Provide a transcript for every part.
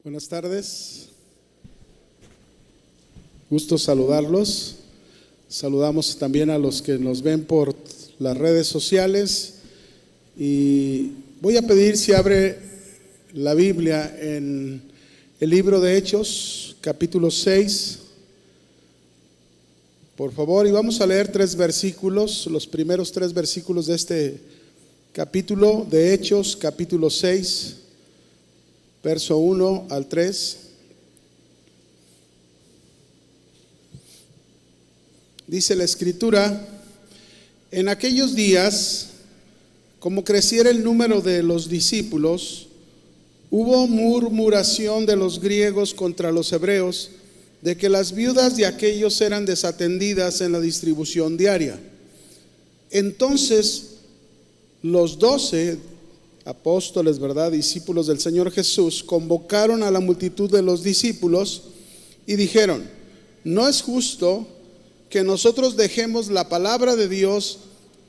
Buenas tardes, gusto saludarlos. Saludamos también a los que nos ven por las redes sociales y voy a pedir si abre la Biblia en el libro de Hechos, capítulo 6, por favor, y vamos a leer 3 versículos, los primeros 3 versículos de este capítulo de Hechos, capítulo 6. Verso 1 al 3. Dice la Escritura: en aquellos días, como creciera el número de los discípulos, hubo murmuración de los griegos contra los hebreos, de que las viudas de aquellos eran desatendidas en la distribución diaria. Entonces los 12 apóstoles, ¿verdad?, discípulos del Señor Jesús, convocaron a la multitud de los discípulos y dijeron: no es justo que nosotros dejemos la palabra de Dios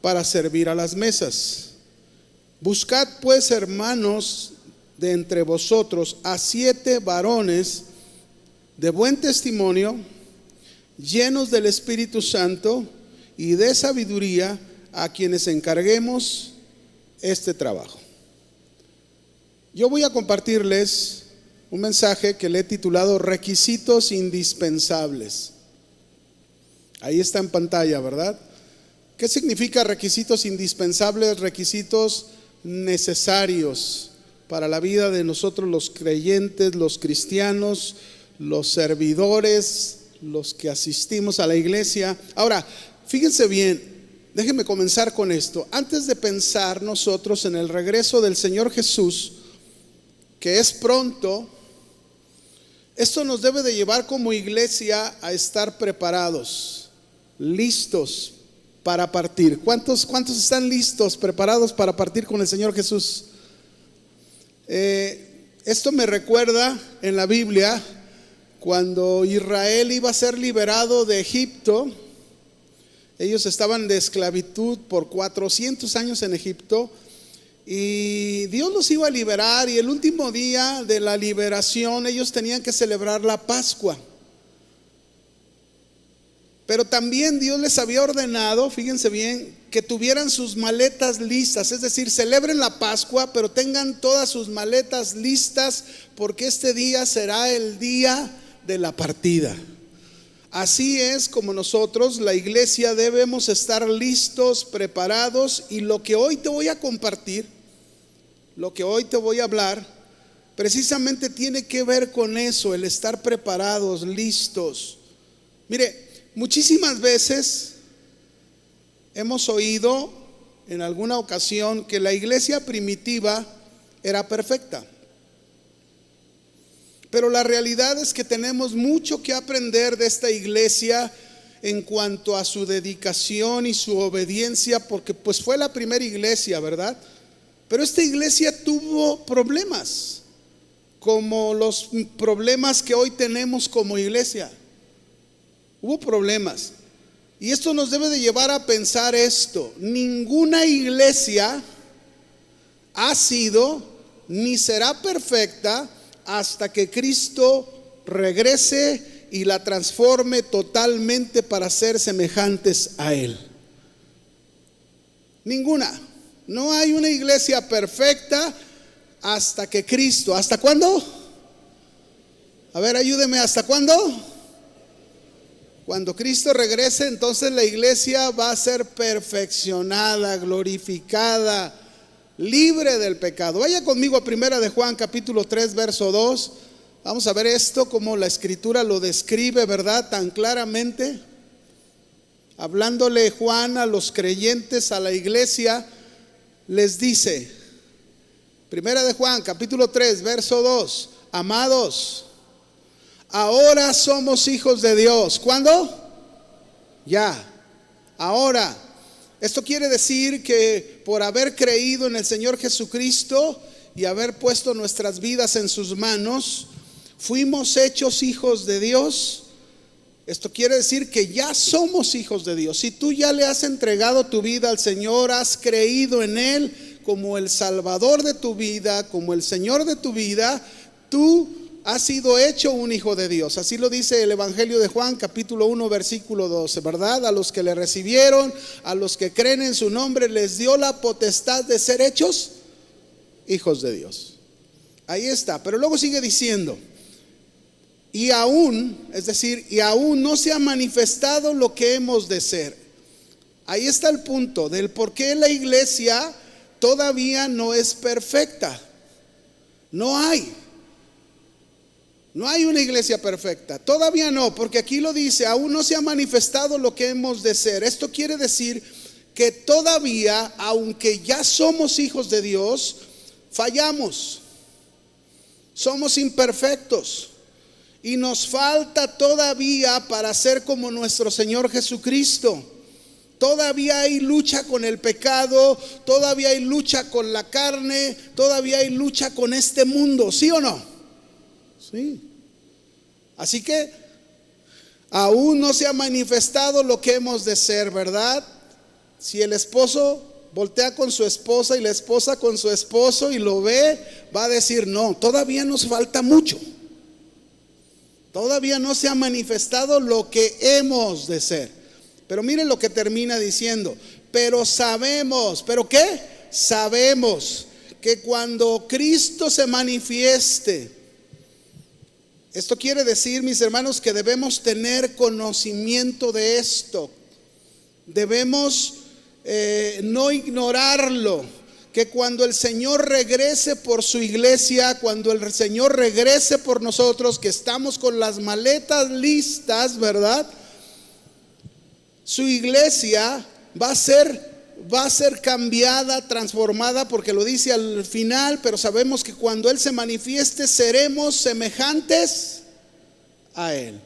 para servir a las mesas. Buscad pues, hermanos, de entre vosotros a 7 varones de buen testimonio, llenos del Espíritu Santo y de sabiduría, a quienes encarguemos este trabajo. Yo voy a compartirles un mensaje que le he titulado Requisitos indispensables. Ahí está en pantalla, ¿verdad? ¿Qué significa requisitos indispensables? Requisitos necesarios para la vida de nosotros los creyentes, los cristianos, los servidores, los que asistimos a la iglesia. Ahora, fíjense bien, déjenme comenzar con esto. Antes de pensar nosotros en el regreso del Señor Jesús, que es pronto, esto nos debe de llevar como iglesia a estar preparados, listos para partir. ¿Cuántos están listos, preparados para partir con el Señor Jesús? Esto me recuerda en la Biblia cuando Israel iba a ser liberado de Egipto. Ellos estaban de esclavitud por 400 años en Egipto. Y Dios los iba a liberar, y el último día de la liberación ellos tenían que celebrar la Pascua. Pero también Dios les había ordenado, fíjense bien, que tuvieran sus maletas listas. Es decir, celebren la Pascua, pero tengan todas sus maletas listas, porque este día será el día de la partida. Así es como nosotros, la iglesia, debemos estar listos, preparados. Y lo que hoy te voy a compartir, lo que hoy te voy a hablar, precisamente tiene que ver con eso, el estar preparados, listos. Mire, muchísimas veces hemos oído en alguna ocasión que la iglesia primitiva era perfecta. Pero la realidad es que tenemos mucho que aprender de esta iglesia en cuanto a su dedicación y su obediencia, porque pues fue la primera iglesia, ¿verdad? Pero esta iglesia tuvo problemas, como los problemas que hoy tenemos como iglesia. Hubo problemas. Y esto nos debe de llevar a pensar esto: ninguna iglesia ha sido ni será perfecta hasta que Cristo regrese y la transforme totalmente para ser semejantes a Él. Ninguna. No hay una iglesia perfecta hasta que Cristo. ¿Hasta cuándo? A ver, ayúdeme, ¿hasta cuándo? Cuando Cristo regrese, entonces la iglesia va a ser perfeccionada, glorificada, libre del pecado. Vaya conmigo a Primera de Juan, capítulo 3, verso 2. Vamos a ver esto, como la Escritura lo describe, ¿verdad?, tan claramente. Hablándole Juan a los creyentes, a la iglesia, les dice, Primera de Juan, capítulo 3, verso 2: amados, ahora somos hijos de Dios. ¿Cuándo? Ya, ahora. Esto quiere decir que por haber creído en el Señor Jesucristo y haber puesto nuestras vidas en sus manos, fuimos hechos hijos de Dios. Esto quiere decir que ya somos hijos de Dios. Si tú ya le has entregado tu vida al Señor, has creído en Él como el Salvador de tu vida, como el Señor de tu vida, tú ha sido hecho un hijo de Dios. Así lo dice el Evangelio de Juan, capítulo 1, versículo 12, ¿verdad? A los que le recibieron, a los que creen en su nombre, les dio la potestad de ser hechos hijos de Dios. Ahí está, pero luego sigue diciendo, y aún, es decir, y aún no se ha manifestado lo que hemos de ser. Ahí está el punto del por qué la iglesia todavía no es perfecta. No hay una iglesia perfecta, todavía no, porque aquí lo dice, aún no se ha manifestado lo que hemos de ser. Esto quiere decir que todavía, aunque ya somos hijos de Dios, fallamos, somos imperfectos y nos falta todavía para ser como nuestro Señor Jesucristo. Todavía hay lucha con el pecado, todavía hay lucha con la carne, todavía hay lucha con este mundo, ¿sí o no? Sí. Así que aún no se ha manifestado lo que hemos de ser, ¿verdad? Si el esposo voltea con su esposa y la esposa con su esposo y lo ve, va a decir, no, todavía nos falta mucho. Todavía no se ha manifestado lo que hemos de ser. Pero miren lo que termina diciendo, pero sabemos, ¿pero qué? Sabemos que cuando Cristo se manifieste, esto quiere decir, mis hermanos, que debemos tener conocimiento de esto. Debemos no ignorarlo, que cuando el Señor regrese por su iglesia, cuando el Señor regrese por nosotros, que estamos con las maletas listas, ¿verdad? Su iglesia va a ser cambiada, transformada, porque lo dice al final, pero sabemos que cuando Él se manifieste seremos semejantes a Él.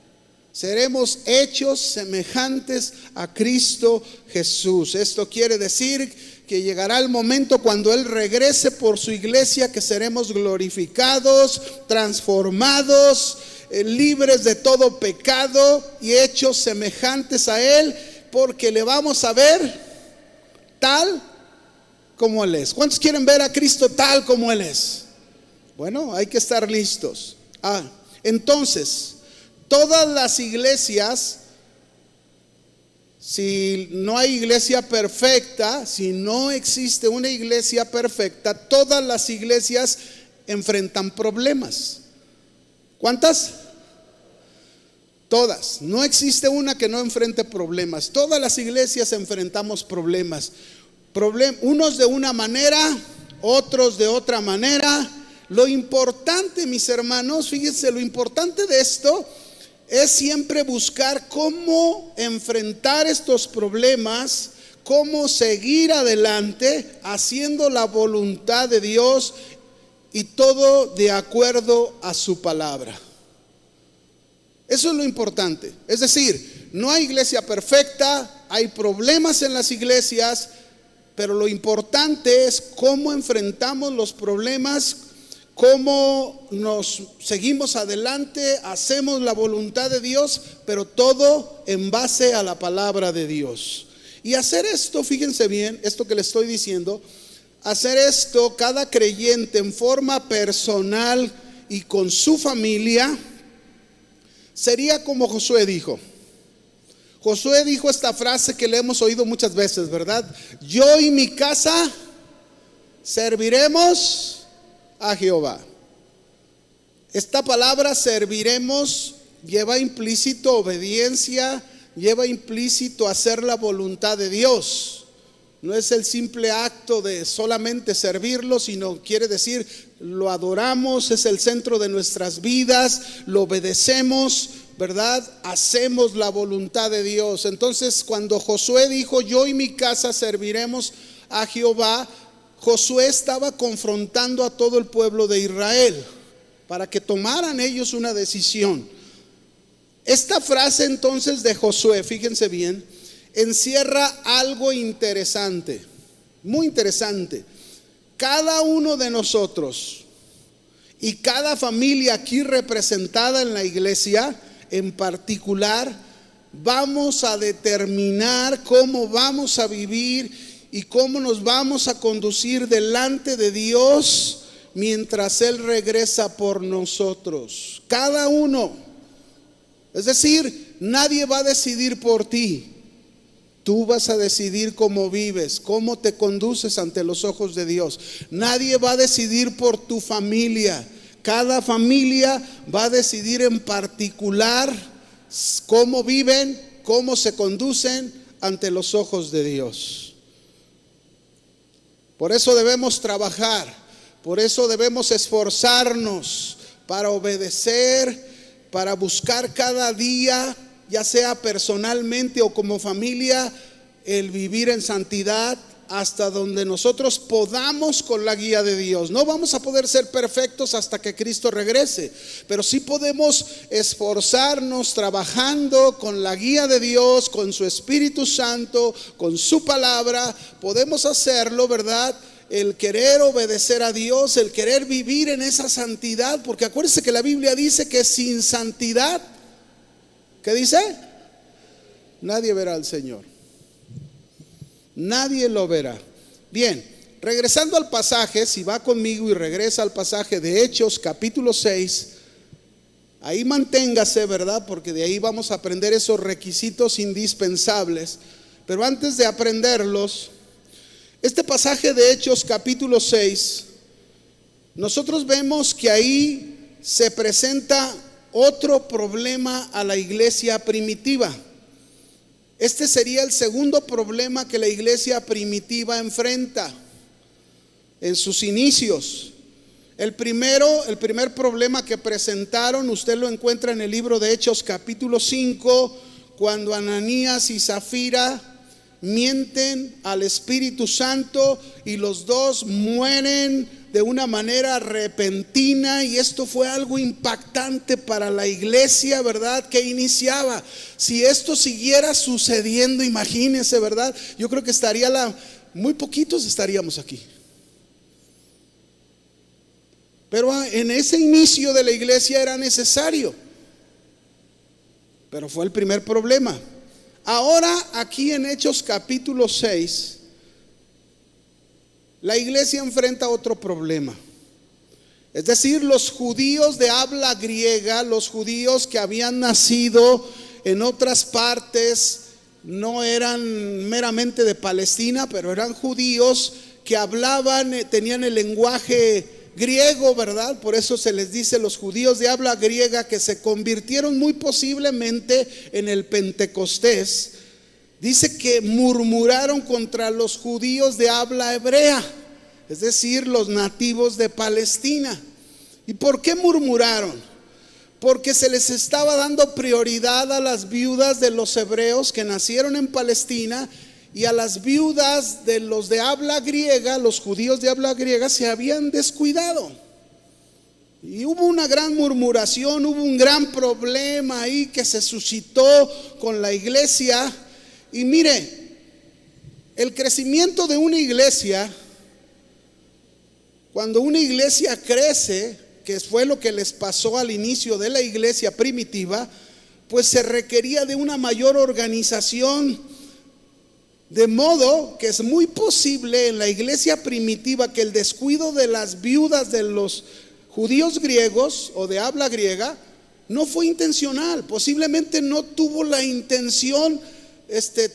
Seremos hechos semejantes a Cristo Jesús. Esto quiere decir que llegará el momento cuando Él regrese por su iglesia, que seremos glorificados, transformados, libres de todo pecado y hechos semejantes a Él, porque le vamos a ver tal como Él es. ¿Cuántos quieren ver a Cristo tal como Él es? Bueno, hay que estar listos. Entonces, todas las iglesias, si no hay iglesia perfecta, si no existe una iglesia perfecta, todas las iglesias enfrentan problemas. ¿Cuántas? Todas. No existe una que no enfrente problemas. Todas las iglesias enfrentamos problemas. Unos de una manera, otros de otra manera. Lo importante, mis hermanos, fíjense, lo importante de esto es siempre buscar cómo enfrentar estos problemas, cómo seguir adelante haciendo la voluntad de Dios y todo de acuerdo a su palabra. Eso es lo importante. Es decir, no hay iglesia perfecta, hay problemas en las iglesias, pero lo importante es cómo enfrentamos los problemas, cómo nos seguimos adelante, hacemos la voluntad de Dios, pero todo en base a la palabra de Dios. Y hacer esto, fíjense bien, esto que les estoy diciendo, hacer esto cada creyente en forma personal y con su familia, sería como Josué dijo. Josué dijo esta frase que le hemos oído muchas veces, ¿verdad? Yo y mi casa serviremos a Jehová. Esta palabra serviremos lleva implícito obediencia, lleva implícito hacer la voluntad de Dios. No es el simple acto de solamente servirlo, sino quiere decir lo adoramos, es el centro de nuestras vidas, lo obedecemos, ¿verdad? Hacemos la voluntad de Dios. Entonces, cuando Josué dijo, yo y mi casa serviremos a Jehová, Josué estaba confrontando a todo el pueblo de Israel para que tomaran ellos una decisión. Esta frase entonces de Josué, fíjense bien, encierra algo interesante, muy interesante. Cada uno de nosotros y cada familia aquí representada en la iglesia en particular, vamos a determinar cómo vamos a vivir y cómo nos vamos a conducir delante de Dios mientras Él regresa por nosotros. Cada uno. Es decir, nadie va a decidir por ti. Tú vas a decidir cómo vives, cómo te conduces ante los ojos de Dios. Nadie va a decidir por tu familia. Cada familia va a decidir en particular cómo viven, cómo se conducen ante los ojos de Dios. Por eso debemos trabajar, por eso debemos esforzarnos para obedecer, para buscar cada día, ya sea personalmente o como familia, el vivir en santidad hasta donde nosotros podamos con la guía de Dios. No vamos a poder ser perfectos hasta que Cristo regrese, pero sí podemos esforzarnos trabajando con la guía de Dios, con su Espíritu Santo, con su palabra. Podemos hacerlo, ¿verdad? El querer obedecer a Dios, el querer vivir en esa santidad, porque acuérdense que la Biblia dice que sin santidad, ¿qué dice? Nadie verá al Señor. Nadie lo verá. Bien, regresando al pasaje, si va conmigo y regresa al pasaje de Hechos capítulo 6, ahí manténgase, ¿verdad? Porque de ahí vamos a aprender esos requisitos indispensables. Pero antes de aprenderlos, este pasaje de Hechos capítulo 6, nosotros vemos que ahí se presenta otro problema a la iglesia primitiva. Este sería el segundo problema que la iglesia primitiva enfrenta en sus inicios. El primer problema que presentaron, usted lo encuentra en el libro de Hechos capítulo 5, cuando Ananías y Zafira mienten al Espíritu Santo y los dos mueren de una manera repentina, y esto fue algo impactante para la iglesia, ¿verdad? Que iniciaba. Si esto siguiera sucediendo, imagínense, ¿verdad? Yo creo que muy poquitos estaríamos aquí. Pero en ese inicio de la iglesia era necesario. Pero fue el primer problema. Ahora aquí en Hechos capítulo 6, la iglesia enfrenta otro problema. Es decir, los judíos de habla griega, los judíos que habían nacido en otras partes, no eran meramente de Palestina, pero eran judíos que hablaban, tenían el lenguaje griego, ¿verdad? Por eso se les dice los judíos de habla griega, que se convirtieron muy posiblemente en el Pentecostés. Dice que murmuraron contra los judíos de habla hebrea, es decir, los nativos de Palestina. ¿Y por qué murmuraron? Porque se les estaba dando prioridad a las viudas de los hebreos que nacieron en Palestina, y a las viudas de los de habla griega, los judíos de habla griega, se habían descuidado. Y hubo una gran murmuración, hubo un gran problema ahí que se suscitó con la iglesia. Y mire, el crecimiento de una iglesia, cuando una iglesia crece, que fue lo que les pasó al inicio de la iglesia primitiva, pues se requería de una mayor organización. De modo que es muy posible en la iglesia primitiva que el descuido de las viudas de los judíos griegos o de habla griega no fue intencional. Posiblemente no tuvo la intención.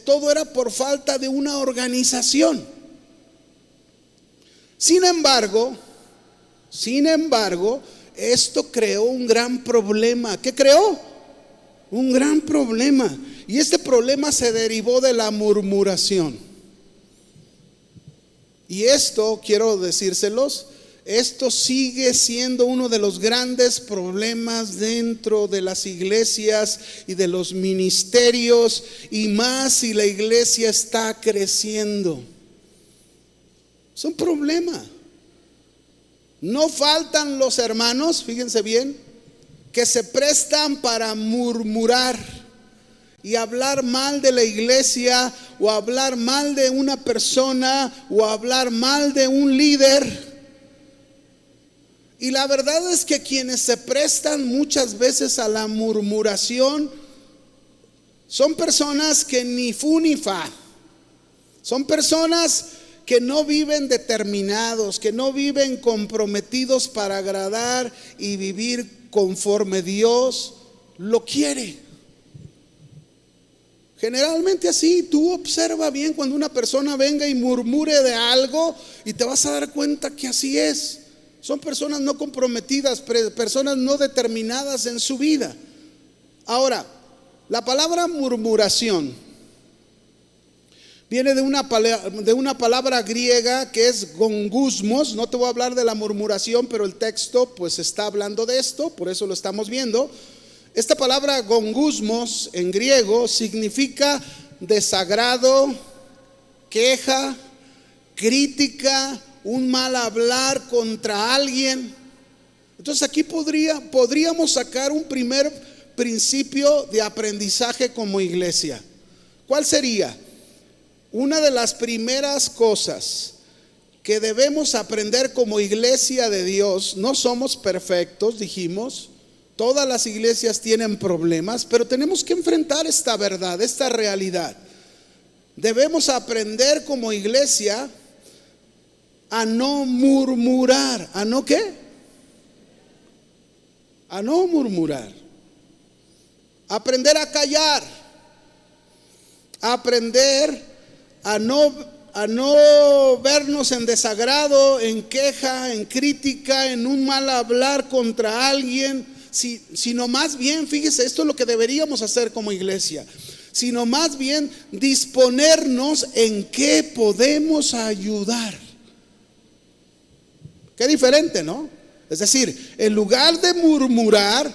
Todo era por falta de una organización. Sin embargo, esto creó un gran problema. ¿Qué creó? Un gran problema. Y este problema se derivó de la murmuración. Y esto, quiero decírselos, esto sigue siendo uno de los grandes problemas dentro de las iglesias y de los ministerios, y más si la iglesia está creciendo. Es un problema. No faltan los hermanos, fíjense bien, que se prestan para murmurar y hablar mal de la iglesia, o hablar mal de una persona, o hablar mal de un líder. Y la verdad es que quienes se prestan muchas veces a la murmuración son personas que ni fu ni fa. Son personas que no viven determinados, que no viven comprometidos para agradar y vivir conforme Dios lo quiere. Generalmente así, tú observa bien cuando una persona venga y murmure de algo y te vas a dar cuenta que así es. Son personas no comprometidas, personas no determinadas en su vida. Ahora, la palabra murmuración viene de una palabra griega que es gongusmos. No te voy a hablar de la murmuración, pero el texto pues está hablando de esto, por eso lo estamos viendo. Esta palabra gongusmos en griego significa desagrado, queja, crítica, un mal hablar contra alguien. Entonces aquí podríamos sacar un primer principio de aprendizaje como iglesia. ¿Cuál sería? Una de las primeras cosas que debemos aprender como iglesia de Dios, no somos perfectos, dijimos, todas las iglesias tienen problemas, pero tenemos que enfrentar esta verdad, esta realidad. Debemos aprender como iglesia a no murmurar. ¿A no qué? A no murmurar. Aprender a callar. Aprender a no vernos en desagrado, en queja, en crítica, en un mal hablar contra alguien, sino más bien, fíjese, esto es lo que deberíamos hacer como iglesia, sino más bien disponernos en qué podemos ayudar. Qué diferente, ¿no? Es decir, en lugar de murmurar,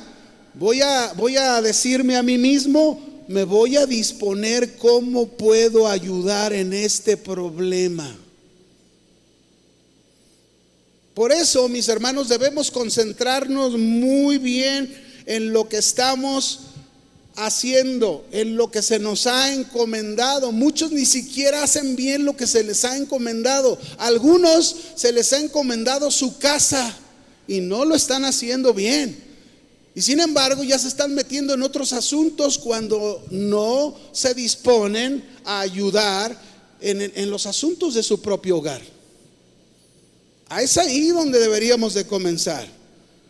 voy a decirme a mí mismo, me voy a disponer cómo puedo ayudar en este problema. Por eso, mis hermanos, debemos concentrarnos muy bien en lo que estamos haciendo, en lo que se nos ha encomendado. Muchos ni siquiera hacen bien lo que se les ha encomendado. Algunos se les ha encomendado su casa y no lo están haciendo bien. Y sin embargo ya se están metiendo en otros asuntos cuando no se disponen a ayudar en los asuntos de su propio hogar. Es ahí donde deberíamos de comenzar.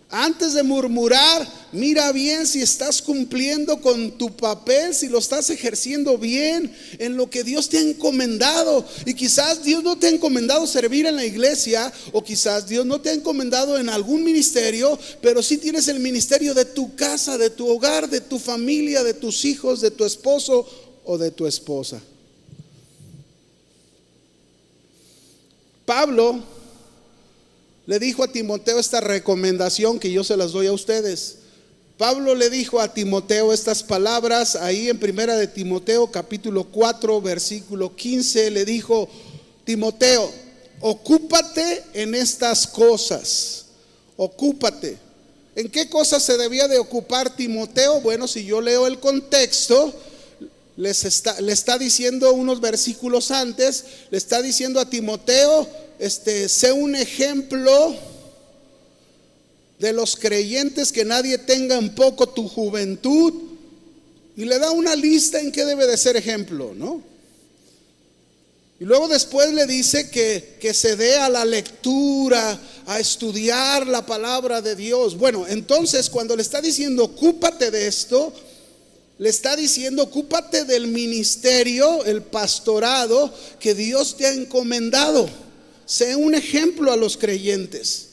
Antes de murmurar, mira bien si estás cumpliendo con tu papel, si lo estás ejerciendo bien en lo que Dios te ha encomendado. Y quizás Dios no te ha encomendado servir en la iglesia, o quizás Dios no te ha encomendado en algún ministerio, pero sí tienes el ministerio de tu casa, de tu hogar, de tu familia, de tus hijos, de tu esposo o de tu esposa. Pablo le dijo a Timoteo esta recomendación que yo se las doy a ustedes. Pablo le dijo a Timoteo estas palabras ahí en primera de Timoteo capítulo 4 versículo 15. Le dijo: Timoteo, ocúpate en estas cosas. Ocúpate. ¿En qué cosas se debía de ocupar Timoteo? Bueno, si yo leo el contexto, le está diciendo unos versículos antes, le está diciendo a Timoteo, sé un ejemplo de los creyentes, que nadie tenga en poco tu juventud, y le da una lista en qué debe de ser ejemplo, ¿no? Y luego después le dice que se dé a la lectura, a estudiar la palabra de Dios. Bueno, entonces cuando le está diciendo ocúpate de esto, le está diciendo ocúpate del ministerio, el pastorado que Dios te ha encomendado. Sé un ejemplo a los creyentes,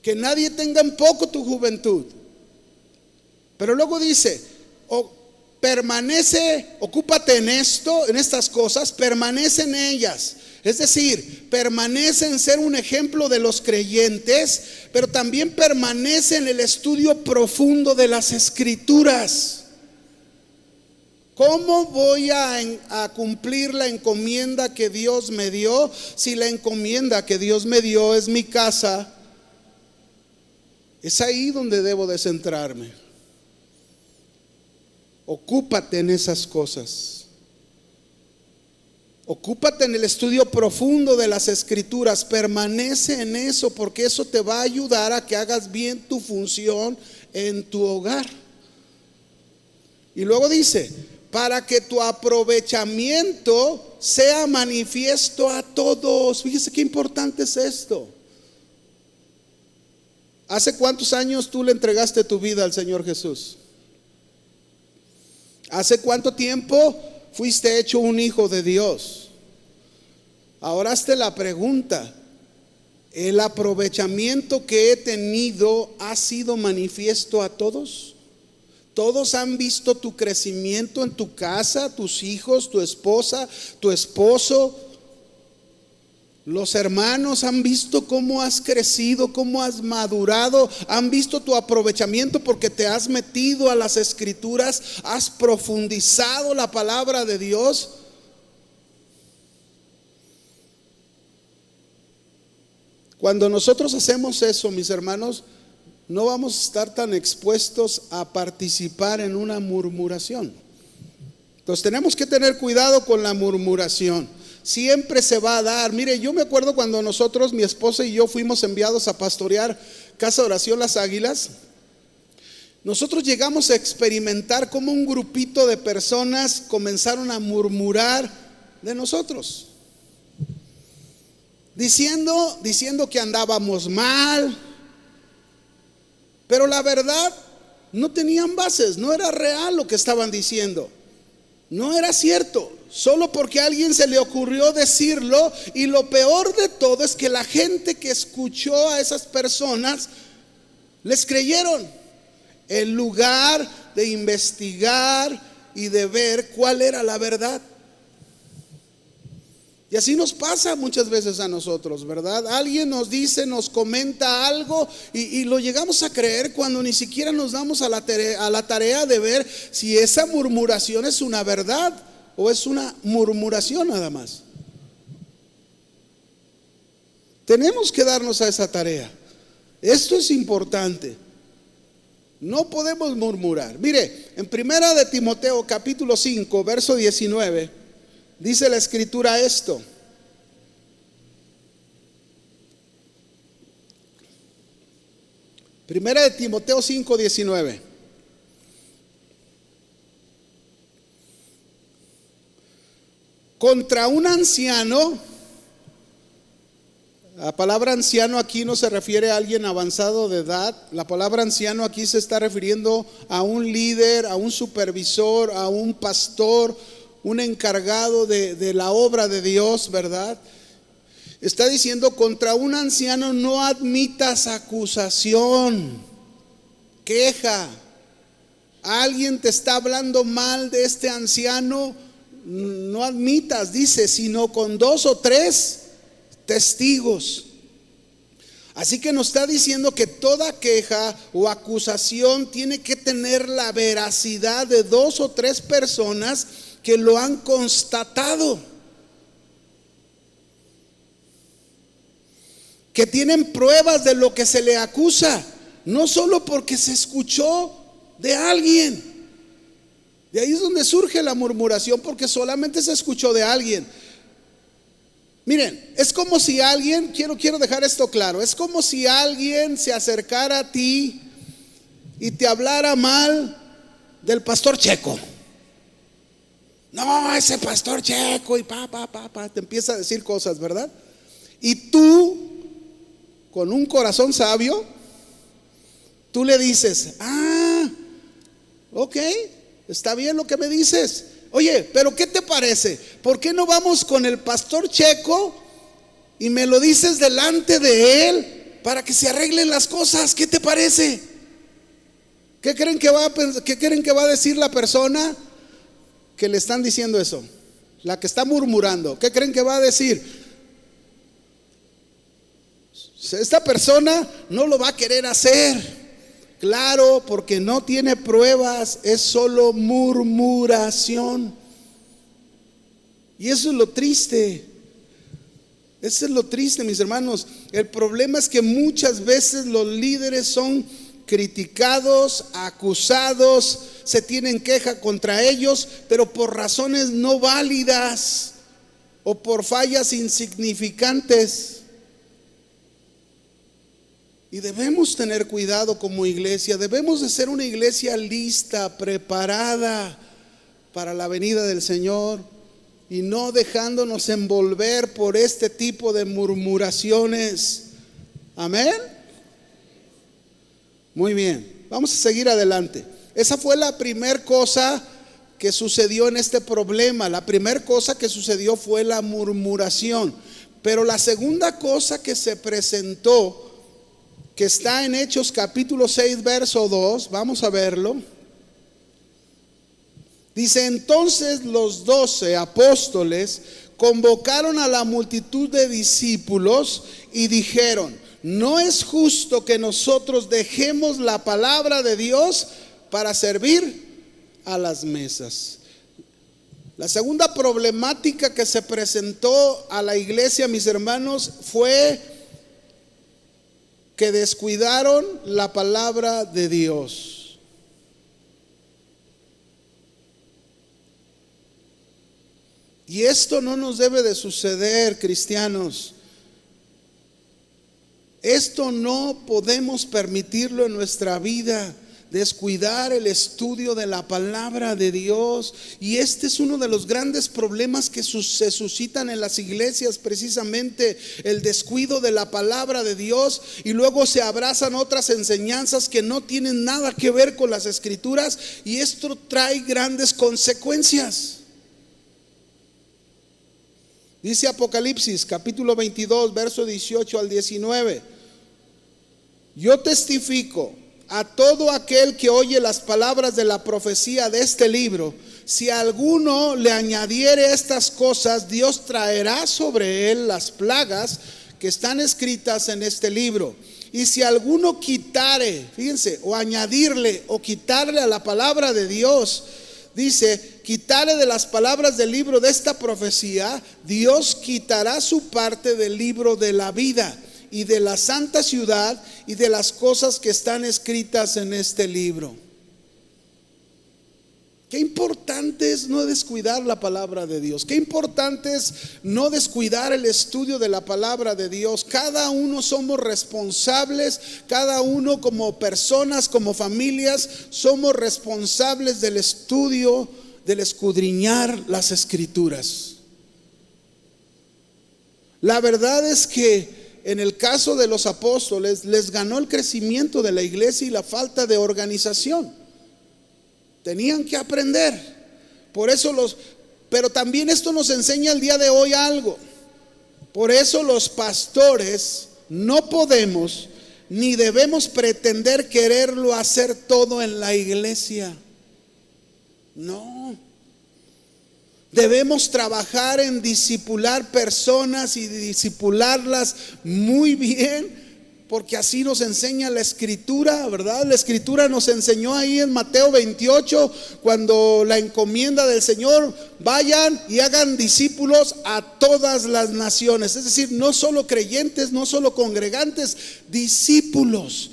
que nadie tenga en poco tu juventud. Pero luego dice, permanece, ocúpate en esto, en estas cosas, permanece en ellas. Es decir, permanece en ser un ejemplo de los creyentes, pero también permanece en el estudio profundo de las Escrituras. ¿Cómo voy a cumplir la encomienda que Dios me dio si la encomienda que Dios me dio es mi casa? Es ahí donde debo de centrarme. Ocúpate en esas cosas. Ocúpate en el estudio profundo de las Escrituras. Permanece en eso, porque eso te va a ayudar a que hagas bien tu función en tu hogar. Y luego dice, para que tu aprovechamiento sea manifiesto a todos. Fíjese qué importante es esto. ¿Hace cuántos años tú le entregaste tu vida al Señor Jesús? ¿Hace cuánto tiempo fuiste hecho un hijo de Dios? Ahora hazte la pregunta: ¿el aprovechamiento que he tenido ha sido manifiesto a todos? ¿Todos han visto tu crecimiento en tu casa, tus hijos, tu esposa, tu esposo? Los hermanos han visto cómo has crecido, cómo has madurado, han visto tu aprovechamiento porque te has metido a las escrituras, has profundizado la palabra de Dios. Cuando nosotros hacemos eso, mis hermanos, no vamos a estar tan expuestos a participar en una murmuración. Entonces tenemos que tener cuidado con la murmuración. Siempre se va a dar. Mire, yo me acuerdo cuando nosotros, mi esposa y yo, fuimos enviados a pastorear Casa de Oración Las Águilas. Nosotros llegamos a experimentar cómo un grupito de personas comenzaron a murmurar de nosotros, diciendo que andábamos mal, pero la verdad no tenían bases, no era real lo que estaban diciendo, no era cierto, solo porque a alguien se le ocurrió decirlo. Y lo peor de todo es que la gente que escuchó a esas personas les creyeron, en lugar de investigar y de ver cuál era la verdad. Y así nos pasa muchas veces a nosotros, ¿verdad? Alguien nos dice, nos comenta algo y lo llegamos a creer cuando ni siquiera nos damos a la tarea de ver si esa murmuración es una verdad o es una murmuración nada más. Tenemos que darnos a esa tarea. Esto es importante. No podemos murmurar. Mire, en Primera de Timoteo capítulo 5, verso 19, dice la escritura esto: Primera de Timoteo 5, 19. Contra un anciano. La palabra anciano aquí no se refiere a alguien avanzado de edad. La palabra anciano aquí se está refiriendo a un líder, a un supervisor, a un pastor, un encargado de la obra de Dios, ¿verdad? Está diciendo: contra un anciano no admitas acusación, queja. Alguien te está hablando mal de este anciano, no admitas, dice, sino con 2 o 3 testigos. Así que nos está diciendo que toda queja o acusación tiene que tener la veracidad de 2 o 3 personas que lo han constatado, que tienen pruebas de lo que se le acusa, no solo porque se escuchó de alguien. De ahí es donde surge la murmuración, porque solamente se escuchó de alguien. Miren, es como si alguien, quiero dejar esto claro, es como si alguien se acercara a ti y te hablara mal del pastor Checo. No, ese pastor Checo, y te empieza a decir cosas, ¿verdad? Y tú, con un corazón sabio, tú le dices: ok, está bien lo que me dices. Oye, pero ¿qué te parece? ¿Por qué no vamos con el pastor Checo y me lo dices delante de él para que se arreglen las cosas? ¿Qué te parece? ¿Qué creen que va a decir la persona que le están diciendo eso? La que está murmurando, ¿qué creen que va a decir? Esta persona no lo va a querer hacer. Claro, porque no tiene pruebas, es solo murmuración. Y eso es lo triste. Eso es lo triste, mis hermanos. El problema es que muchas veces los líderes son criticados, acusados, se tienen queja contra ellos, pero por razones no válidas o por fallas insignificantes. Y debemos tener cuidado como iglesia. Debemos de ser una iglesia lista, preparada para la venida del Señor y no dejándonos envolver por este tipo de murmuraciones. Amén. Muy bien, vamos a seguir adelante. Esa fue la primera cosa que sucedió en este problema. La primera cosa que sucedió fue la murmuración. Pero la segunda cosa que se presentó, que está en Hechos capítulo 6 verso 2, vamos a verlo. Dice: entonces los 12 apóstoles convocaron a la multitud de discípulos y dijeron: no es justo que nosotros dejemos la palabra de Dios para servir a las mesas. La segunda problemática que se presentó a la iglesia, mis hermanos, fue que descuidaron la palabra de Dios. Y esto no nos debe de suceder, cristianos. Esto no podemos permitirlo en nuestra vida, descuidar el estudio de la palabra de Dios. Y este es uno de los grandes problemas que se suscitan en las iglesias, precisamente el descuido de la palabra de Dios, y luego se abrazan otras enseñanzas que no tienen nada que ver con las escrituras, y esto trae grandes consecuencias. Dice Apocalipsis capítulo 22 verso 18 al 19: yo testifico a todo aquel que oye las palabras de la profecía de este libro, si alguno le añadiere estas cosas, Dios traerá sobre él las plagas que están escritas en este libro. Y si alguno quitare, fíjense, o añadirle o quitarle a la palabra de Dios, dice, quitarle de las palabras del libro de esta profecía, Dios quitará su parte del libro de la vida y de la santa ciudad y de las cosas que están escritas en este libro. Qué importante es no descuidar la palabra de Dios. Qué importante es no descuidar el estudio de la palabra de Dios. Cada uno somos responsables, cada uno como personas, como familias, somos responsables del estudio, del escudriñar las escrituras. La verdad es que en el caso de los apóstoles les ganó el crecimiento de la iglesia y la falta de organización. Tenían que aprender. Por eso pero también esto nos enseña el día de hoy algo. Por eso los pastores no podemos ni debemos pretender quererlo hacer todo en la iglesia. No. Debemos trabajar en discipular personas y discipularlas muy bien, porque así nos enseña la escritura, ¿verdad? La escritura nos enseñó ahí en Mateo 28, cuando la encomienda del Señor: vayan y hagan discípulos a todas las naciones. Es decir, no solo creyentes, no solo congregantes, discípulos.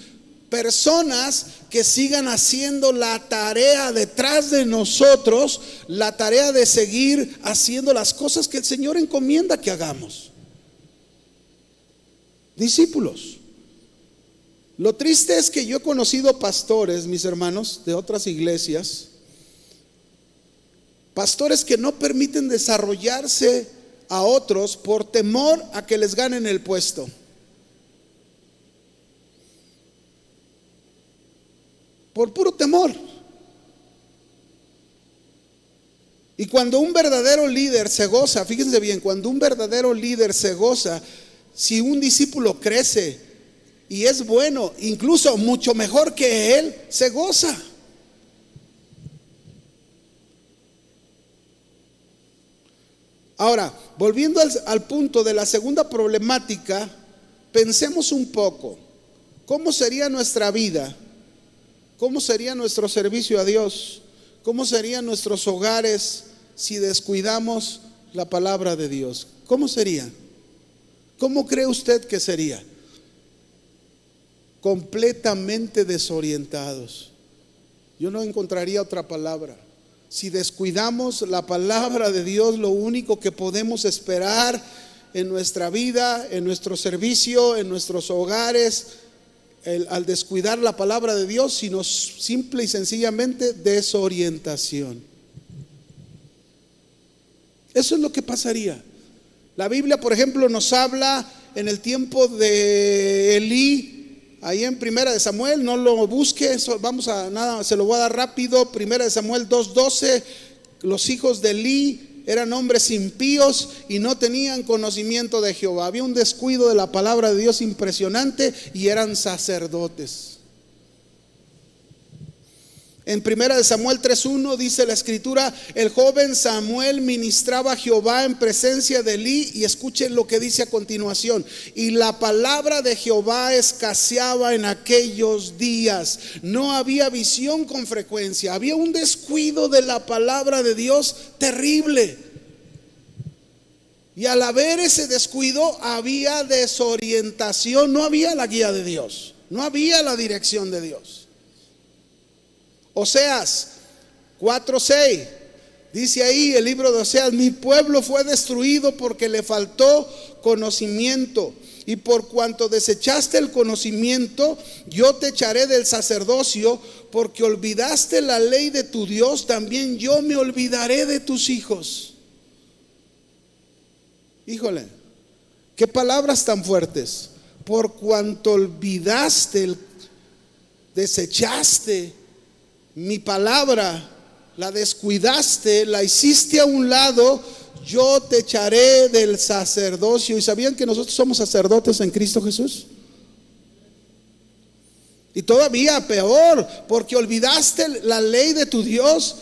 Personas que sigan haciendo la tarea detrás de nosotros, la tarea de seguir haciendo las cosas que el Señor encomienda que hagamos. Discípulos. Lo triste es que yo he conocido pastores, mis hermanos, de otras iglesias, pastores que no permiten desarrollarse a otros por temor a que les ganen el puesto. Por puro temor. Y cuando un verdadero líder se goza, fíjense bien, cuando un verdadero líder se goza, si un discípulo crece y es bueno, incluso mucho mejor que él, se goza. Ahora, volviendo al punto de la segunda problemática, pensemos un poco, ¿cómo sería nuestra vida? ¿Cómo sería nuestro servicio a Dios? ¿Cómo serían nuestros hogares si descuidamos la palabra de Dios? ¿Cómo sería? ¿Cómo cree usted que sería? Completamente desorientados. Yo no encontraría otra palabra. Si descuidamos la palabra de Dios, lo único que podemos esperar en nuestra vida, en nuestro servicio, en nuestros hogares, al descuidar la palabra de Dios, sino simple y sencillamente desorientación. Eso es lo que pasaría. La Biblia, por ejemplo, nos habla en el tiempo de Elí, ahí en Primera de Samuel, no lo busque, se lo voy a dar rápido. Primera de Samuel 2:12, los hijos de Elí eran hombres impíos y no tenían conocimiento de Jehová. Había un descuido de la palabra de Dios impresionante y eran sacerdotes. En Primera de Samuel 3:1 dice la escritura: el joven Samuel ministraba a Jehová en presencia de Elí, y escuchen lo que dice a continuación: y la palabra de Jehová escaseaba en aquellos días. No había visión con frecuencia, había un descuido de la palabra de Dios terrible. Y al haber ese descuido había desorientación, no había la guía de Dios, no había la dirección de Dios. Oseas 4:6 dice ahí el libro de Oseas: mi pueblo fue destruido porque le faltó conocimiento, y por cuanto desechaste el conocimiento, yo te echaré del sacerdocio, porque olvidaste la ley de tu Dios, también yo me olvidaré de tus hijos. Híjole, qué palabras tan fuertes. Por cuanto olvidaste, desechaste mi palabra, la descuidaste, la hiciste a un lado, yo te echaré del sacerdocio. ¿Y sabían que nosotros somos sacerdotes en Cristo Jesús? Y todavía peor, porque olvidaste la ley de tu Dios,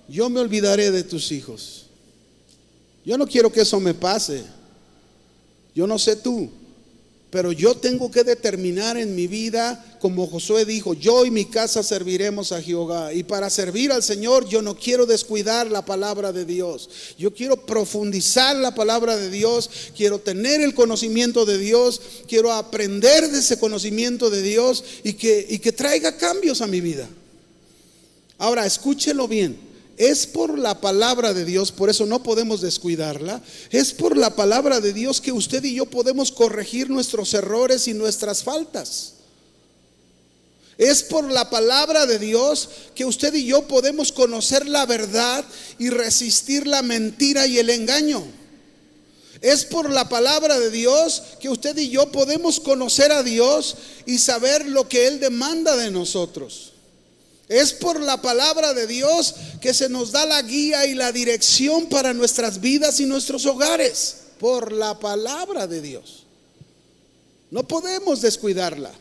yo me olvidaré de tus hijos. Yo no quiero que eso me pase. Yo no sé tú, pero yo tengo que determinar en mi vida, como Josué dijo: yo y mi casa serviremos a Jehová. Y para servir al Señor yo no quiero descuidar la palabra de Dios. Yo quiero profundizar la palabra de Dios, quiero tener el conocimiento de Dios, quiero aprender de ese conocimiento de Dios y que traiga cambios a mi vida. Ahora, escúchelo bien. Es por la palabra de Dios, por eso no podemos descuidarla. Es por la palabra de Dios que usted y yo podemos corregir nuestros errores y nuestras faltas. Es por la palabra de Dios que usted y yo podemos conocer la verdad y resistir la mentira y el engaño. Es por la palabra de Dios que usted y yo podemos conocer a Dios y saber lo que Él demanda de nosotros. Es por la palabra de Dios que se nos da la guía y la dirección para nuestras vidas y nuestros hogares. Por la palabra de Dios. No podemos descuidarla.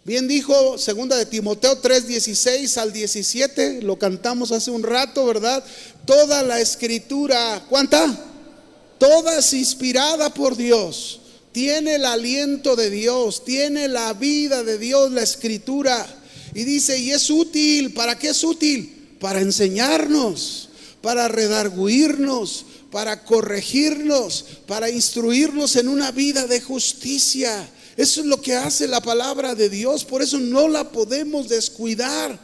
Bien dijo 2 de Timoteo 3:16 al 17, lo cantamos hace un rato, ¿verdad? Toda la escritura, ¿cuánta? Toda es inspirada por Dios. Tiene el aliento de Dios, tiene la vida de Dios, la escritura. Y dice, y es útil. ¿Para qué es útil? Para enseñarnos, para redarguirnos, para corregirnos, para instruirnos en una vida de justicia. Eso es lo que hace la palabra de Dios. Por eso no la podemos descuidar.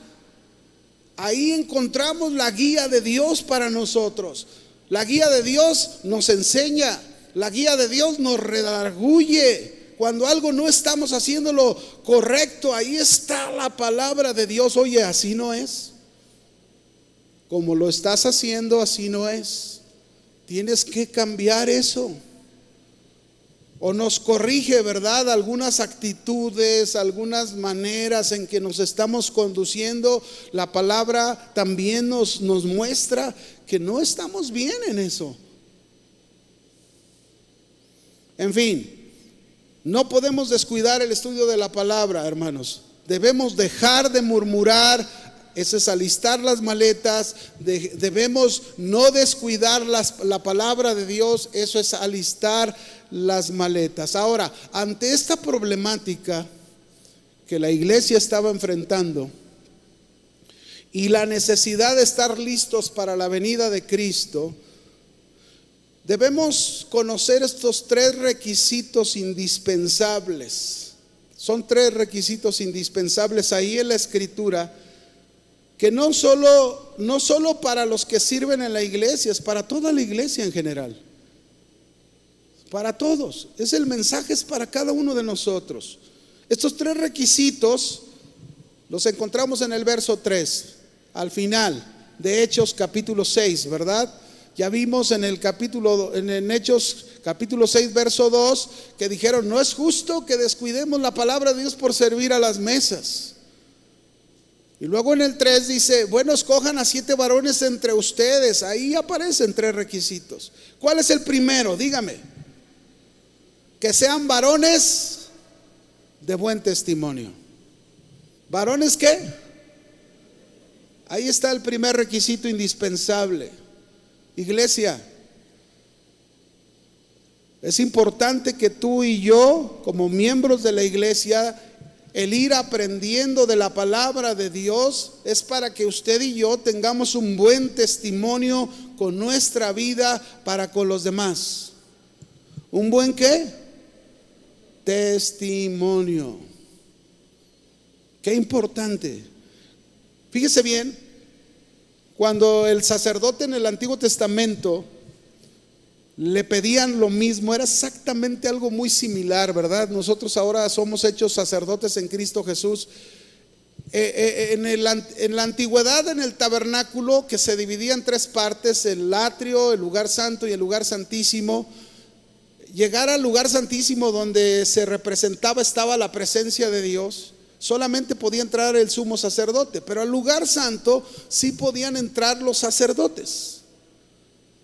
Ahí encontramos la guía de Dios para nosotros. La guía de Dios nos enseña. La guía de Dios nos redarguye. Cuando algo no estamos haciéndolo correcto, ahí está la palabra de Dios. Oye, así no es. Como lo estás haciendo, así no es. Tienes que cambiar eso. O nos corrige, ¿verdad? Algunas actitudes, algunas maneras en que nos estamos conduciendo. La palabra también nos muestra que no estamos bien en eso. En fin. No podemos descuidar el estudio de la palabra, hermanos. Debemos dejar de murmurar. Eso es alistar las maletas. Debemos no descuidar la palabra de Dios. Eso es alistar las maletas. Ahora, ante esta problemática que la iglesia estaba enfrentando y la necesidad de estar listos para la venida de Cristo, debemos conocer estos 3 requisitos indispensables. Son 3 requisitos indispensables ahí en la escritura, que no solo para los que sirven en la iglesia, es para toda la iglesia en general. Para todos. El mensaje es para cada uno de nosotros. Estos 3 requisitos los encontramos en el verso 3, al final de Hechos capítulo 6, ¿verdad? Ya vimos en en Hechos capítulo 6 verso 2 que dijeron: no es justo que descuidemos la palabra de Dios por servir a las mesas. Y luego en el 3 dice: bueno, escojan a 7 varones entre ustedes. Ahí aparecen 3 requisitos. ¿Cuál es el primero? Dígame. Que sean varones de buen testimonio. ¿Varones qué? Ahí está el primer requisito indispensable. Iglesia, es importante que tú y yo, como miembros de la iglesia, el ir aprendiendo de la palabra de Dios es para que usted y yo tengamos un buen testimonio con nuestra vida para con los demás. ¿Un buen qué? Testimonio. Qué importante. Fíjese bien, cuando el sacerdote en el Antiguo Testamento le pedían lo mismo, era exactamente algo muy similar, ¿verdad? Nosotros ahora somos hechos sacerdotes en Cristo Jesús. En la antigüedad, en el tabernáculo, que se dividía en 3 partes: el atrio, el lugar santo y el lugar santísimo. Llegar al lugar santísimo, donde se representaba, estaba la presencia de Dios, solamente podía entrar el sumo sacerdote, pero al lugar santo sí podían entrar los sacerdotes.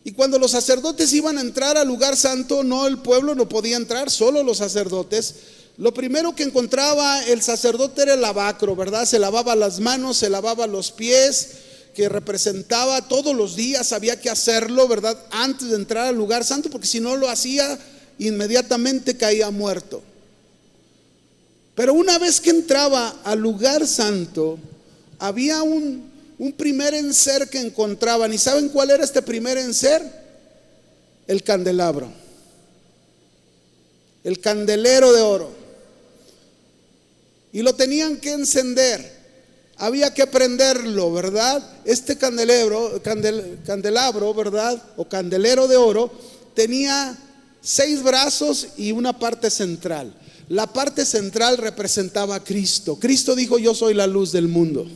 Y cuando los sacerdotes iban a entrar al lugar santo, no, el pueblo no podía entrar, solo los sacerdotes. Lo primero que encontraba el sacerdote era el lavacro, ¿verdad? Se lavaba las manos, se lavaba los pies, que representaba todos los días, había que hacerlo, ¿verdad? Antes de entrar al lugar santo, porque si no lo hacía, inmediatamente caía muerto. Pero una vez que entraba al lugar santo, había un primer enser que encontraban. ¿Y saben cuál era este primer enser? El candelabro, el candelero de oro. Y lo tenían que encender, había que prenderlo, ¿verdad? Este candelabro, ¿verdad? O candelero de oro, tenía 6 brazos y una parte central. La parte central representaba a Cristo. Cristo dijo: yo soy la luz del mundo.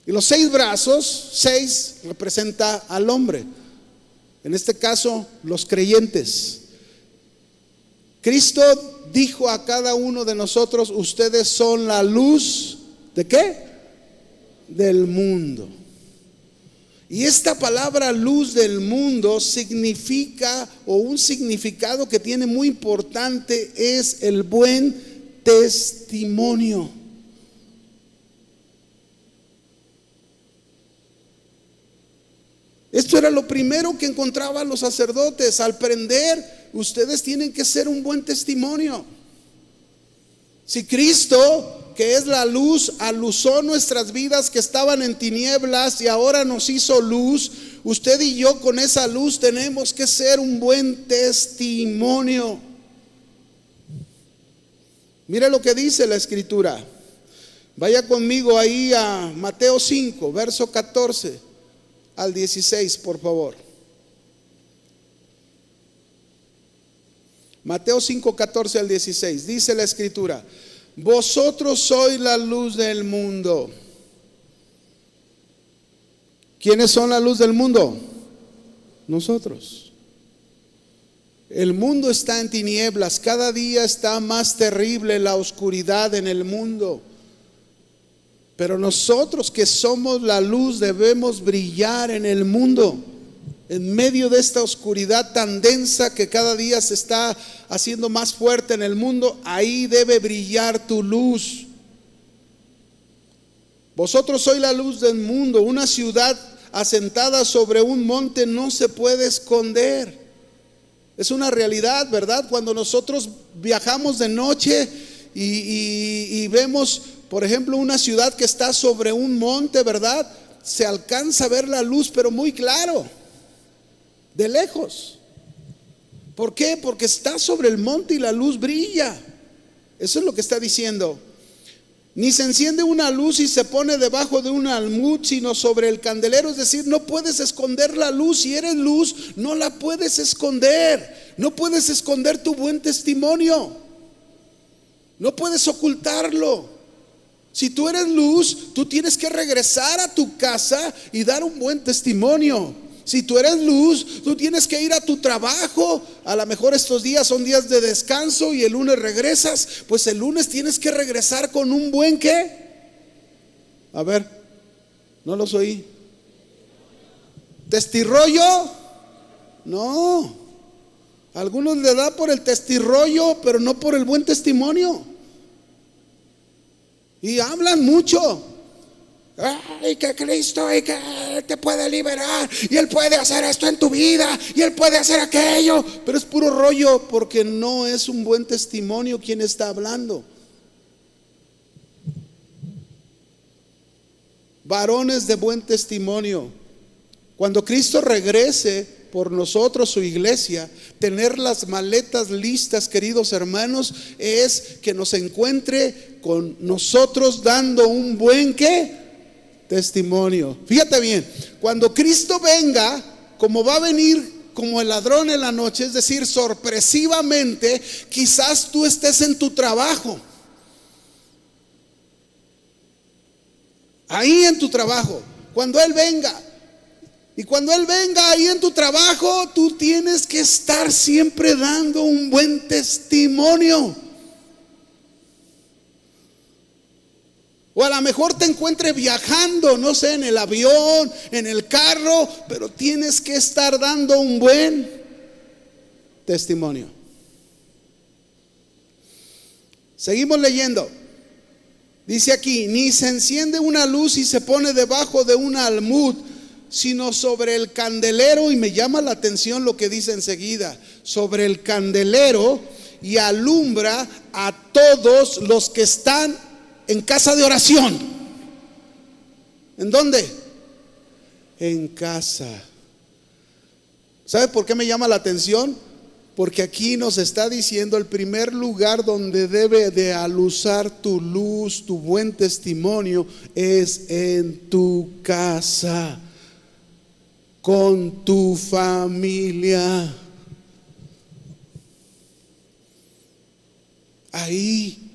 Y los 6 brazos, 6 representa al hombre, en este caso los creyentes. Cristo dijo a cada uno de nosotros: ustedes son la luz ¿de qué? Del mundo. Y esta palabra luz del mundo significa, o un significado que tiene muy importante, es el buen testimonio. Esto era lo primero que encontraban los sacerdotes. Al prender, ustedes tienen que ser un buen testimonio. Si Cristo, que es la luz, aluzó nuestras vidas que estaban en tinieblas y ahora nos hizo luz, usted y yo con esa luz tenemos que ser un buen testimonio. Mire lo que dice la Escritura. Vaya conmigo ahí a Mateo 5, verso 14 al 16, por favor. Mateo 5, 14 al 16. Dice la Escritura: vosotros sois la luz del mundo. ¿Quiénes son la luz del mundo? Nosotros. El mundo está en tinieblas, cada día está más terrible la oscuridad en el mundo. Pero nosotros que somos la luz debemos brillar en el mundo, en medio de esta oscuridad tan densa que cada día se está haciendo más fuerte en el mundo. Ahí debe brillar tu luz. Vosotros sois la luz del mundo. Una ciudad asentada sobre un monte no se puede esconder. Es una realidad, ¿verdad? Cuando nosotros viajamos de noche y vemos, por ejemplo, una ciudad que está sobre un monte, ¿verdad? Se alcanza a ver la luz, pero muy claro, de lejos. ¿Por qué? Porque está sobre el monte y la luz brilla. Eso es lo que está diciendo. Ni se enciende una luz y se pone debajo de un almud, sino sobre el candelero. Es decir, no puedes esconder la luz. Si eres luz, no la puedes esconder. No puedes esconder tu buen testimonio. No puedes ocultarlo. Si tú eres luz, tú tienes que regresar a tu casa y dar un buen testimonio. Si tú eres luz, tú tienes que ir a tu trabajo. A lo mejor estos días son días de descanso y el lunes regresas. Pues el lunes tienes que regresar con un buen ¿qué? A ver, no los oí. ¿Testirrollo? No. A algunos le da por el testirrollo, pero no por el buen testimonio. Y hablan mucho. Ay, que Cristo y que Él te puede liberar y Él puede hacer esto en tu vida y Él puede hacer aquello, pero es puro rollo, porque no es un buen testimonio quien está hablando. Varones de buen testimonio. Cuando Cristo regrese por nosotros, su iglesia, tener las maletas listas, queridos hermanos, es que nos encuentre con nosotros dando un buen ¿qué? Testimonio. Fíjate bien, cuando Cristo venga, como va a venir como el ladrón en la noche, es decir, sorpresivamente, quizás tú estés en tu trabajo, ahí en tu trabajo, cuando Él venga. Y cuando Él venga ahí en tu trabajo, tú tienes que estar siempre dando un buen testimonio. O a lo mejor te encuentre viajando, no sé, en el avión, en el carro, pero tienes que estar dando un buen testimonio. Seguimos leyendo. Dice aquí: ni se enciende una luz y se pone debajo de un almud, sino sobre el candelero. Y me llama la atención lo que dice enseguida: sobre el candelero, y alumbra a todos los que están en casa de oración. ¿En dónde? En casa. ¿Sabe por qué me llama la atención? Porque aquí nos está diciendo el primer lugar donde debe de aluzar tu luz, tu buen testimonio, es en tu casa, con tu familia. Ahí.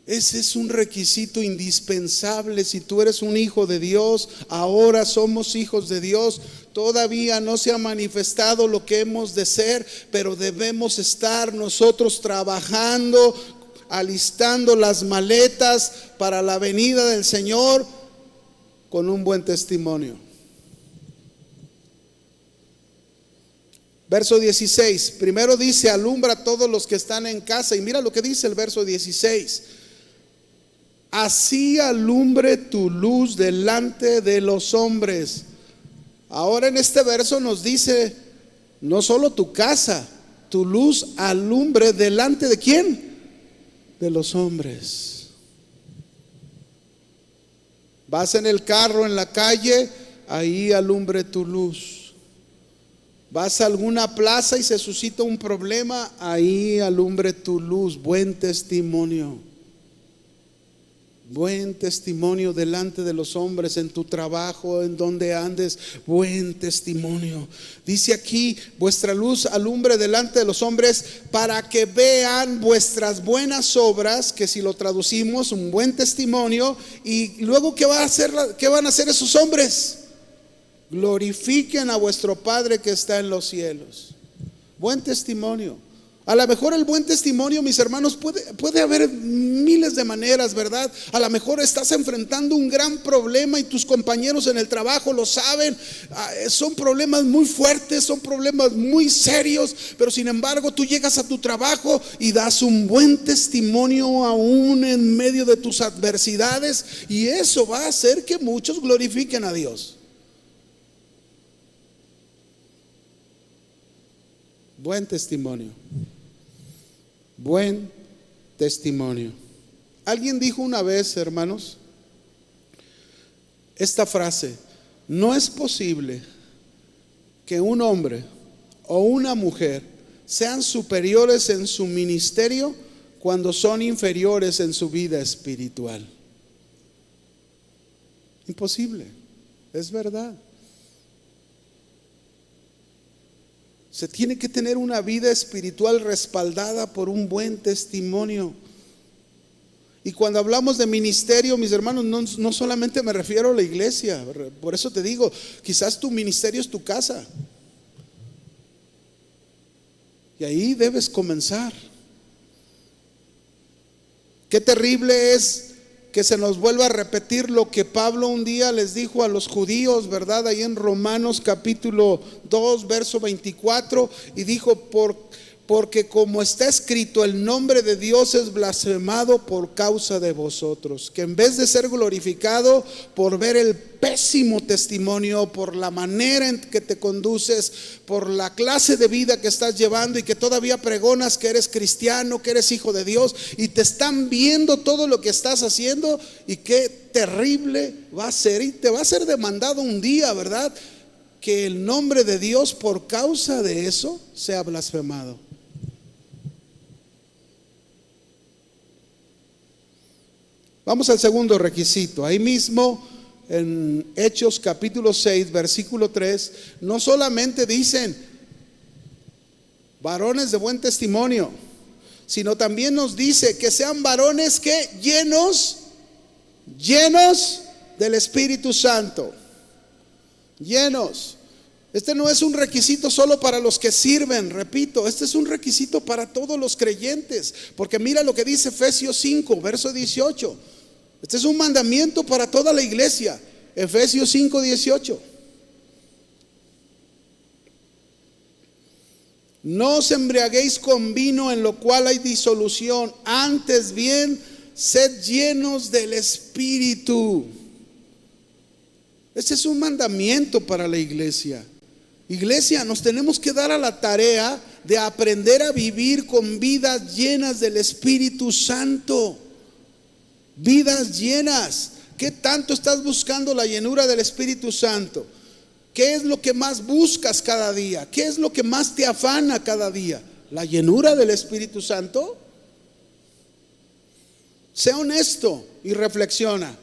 Ese es un requisito indispensable. Si tú eres un hijo de Dios, ahora somos hijos de Dios. Todavía no se ha manifestado lo que hemos de ser, pero debemos estar nosotros trabajando, alistando las maletas para la venida del Señor con un buen testimonio. Verso 16. Primero dice: alumbra a todos los que están en casa. Y mira lo que dice el verso 16: así alumbre tu luz delante de los hombres. Ahora en este verso nos dice: no solo tu casa, tu luz alumbre delante de ¿quién? De los hombres. Vas en el carro, en la calle, ahí alumbre tu luz. Vas a alguna plaza y se suscita un problema, ahí alumbre tu luz. Buen testimonio. Buen testimonio delante de los hombres, en tu trabajo, en donde andes, buen testimonio. Dice aquí: vuestra luz alumbre delante de los hombres, para que vean vuestras buenas obras, que si lo traducimos, un buen testimonio. Y luego ¿qué van a hacer esos hombres? Glorifiquen a vuestro Padre que está en los cielos. Buen testimonio. A lo mejor el buen testimonio, mis hermanos, puede haber miles de maneras, ¿verdad? A lo mejor estás enfrentando un gran problema y tus compañeros en el trabajo lo saben. Son problemas muy fuertes, son problemas muy serios, pero sin embargo tú llegas a tu trabajo y das un buen testimonio aún en medio de tus adversidades, y eso va a hacer que muchos glorifiquen a Dios. Buen testimonio. Buen testimonio. Alguien dijo una vez, hermanos, esta frase: no es posible que un hombre o una mujer sean superiores en su ministerio cuando son inferiores en su vida espiritual. Imposible, es verdad. Se tiene que tener una vida espiritual respaldada por un buen testimonio. Y cuando hablamos de ministerio, mis hermanos, no solamente me refiero a la iglesia. Por eso te digo, quizás tu ministerio es tu casa. Y ahí debes comenzar. Qué terrible es que se nos vuelva a repetir lo que Pablo un día les dijo a los judíos, ¿verdad? Ahí en Romanos capítulo 2, verso 24, y dijo, porque como está escrito, el nombre de Dios es blasfemado por causa de vosotros, que en vez de ser glorificado por ver el pésimo testimonio, por la manera en que te conduces, por la clase de vida que estás llevando y que todavía pregonas que eres cristiano, que eres hijo de Dios, y te están viendo todo lo que estás haciendo, y qué terrible va a ser, y te va a ser demandado un día, ¿verdad? Que el nombre de Dios por causa de eso sea blasfemado. Vamos al segundo requisito. Ahí mismo en Hechos capítulo 6, versículo 3, no solamente dicen varones de buen testimonio, sino también nos dice que sean varones que llenos del Espíritu Santo. Llenos. Este no es un requisito solo para los que sirven, repito, este es un requisito para todos los creyentes, porque mira lo que dice Efesios 5, verso 18. Este es un mandamiento para toda la iglesia. Efesios 5, 18. No os embriaguéis con vino, en lo cual hay disolución, antes bien sed llenos del Espíritu. Este es un mandamiento para la iglesia. Iglesia, nos tenemos que dar a la tarea de aprender a vivir con vidas llenas del Espíritu Santo. Vidas llenas. ¿Qué tanto estás buscando la llenura del Espíritu Santo? ¿Qué es lo que más buscas cada día? ¿Qué es lo que más te afana cada día? ¿La llenura del Espíritu Santo? Sea honesto y reflexiona.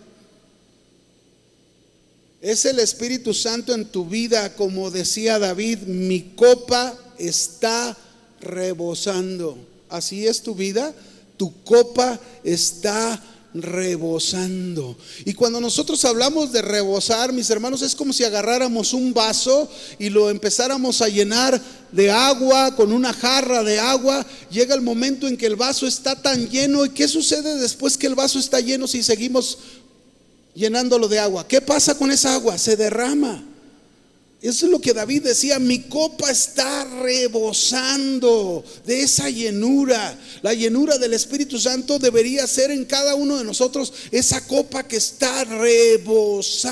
¿Es el Espíritu Santo en tu vida, como decía David, mi copa está rebosando? ¿Así es tu vida? Tu copa está rebosando. Y cuando nosotros hablamos de rebosar, mis hermanos, es como si agarráramos un vaso y lo empezáramos a llenar de agua, con una jarra de agua. Llega el momento en que el vaso está tan lleno. ¿Y qué sucede después que el vaso está lleno si seguimos llenándolo de agua? ¿Qué pasa con esa agua? Se derrama. Eso es lo que David decía, mi copa está rebosando de esa llenura. La llenura del Espíritu Santo debería ser en cada uno de nosotros esa copa que está rebosando.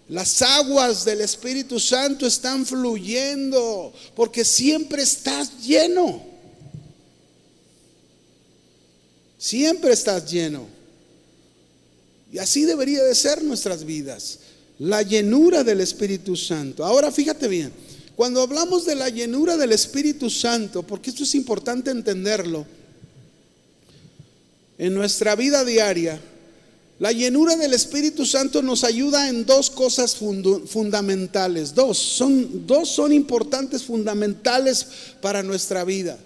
Las aguas del Espíritu Santo están fluyendo porque siempre estás lleno. Siempre estás lleno. Y así debería de ser nuestras vidas. La llenura del Espíritu Santo. Ahora fíjate bien, cuando hablamos de la llenura del Espíritu Santo, porque esto es importante entenderlo, en nuestra vida diaria, la llenura del Espíritu Santo nos ayuda en dos cosas fundamentales. Dos son importantes, fundamentales para nuestra vida.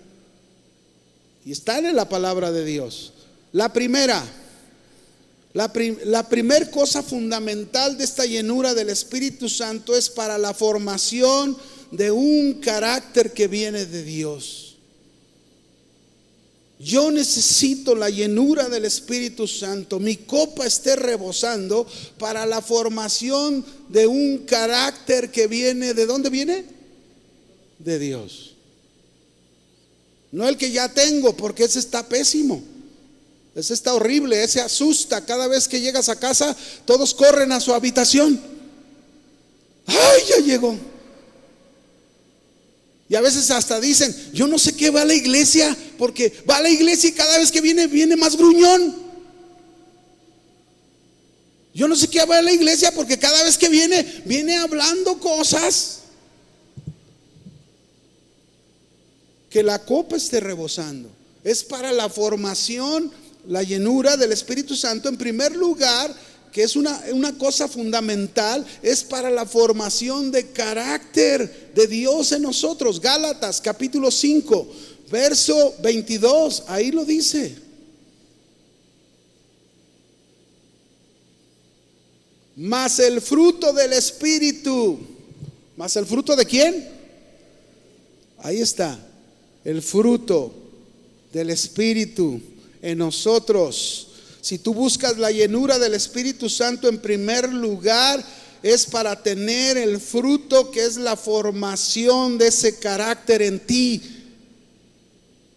Y están en la palabra de Dios. La primera cosa fundamental de esta llenura del Espíritu Santo es para la formación de un carácter que viene de Dios. Yo necesito la llenura del Espíritu Santo. Mi copa esté rebosando para la formación de un carácter que viene, ¿de dónde viene? De Dios. No el que ya tengo, porque ese está pésimo. Ese está horrible, ese asusta. Cada vez que llegas a casa, todos corren a su habitación. ¡Ay, ya llegó! Y a veces hasta dicen, yo no sé qué va a la iglesia, porque va a la iglesia y cada vez que viene más gruñón. Yo no sé qué va a la iglesia, porque cada vez que viene hablando cosas. Que la copa esté rebosando. Es para la formación, la llenura del Espíritu Santo, en primer lugar, que es una cosa fundamental, es para la formación de carácter de Dios en nosotros. Gálatas capítulo 5, verso 22, ahí lo dice. Mas el fruto del Espíritu. ¿Mas el fruto de quién? Ahí está. El fruto del Espíritu en nosotros. Si tú buscas la llenura del Espíritu Santo, en primer lugar es para tener el fruto que es la formación de ese carácter en ti.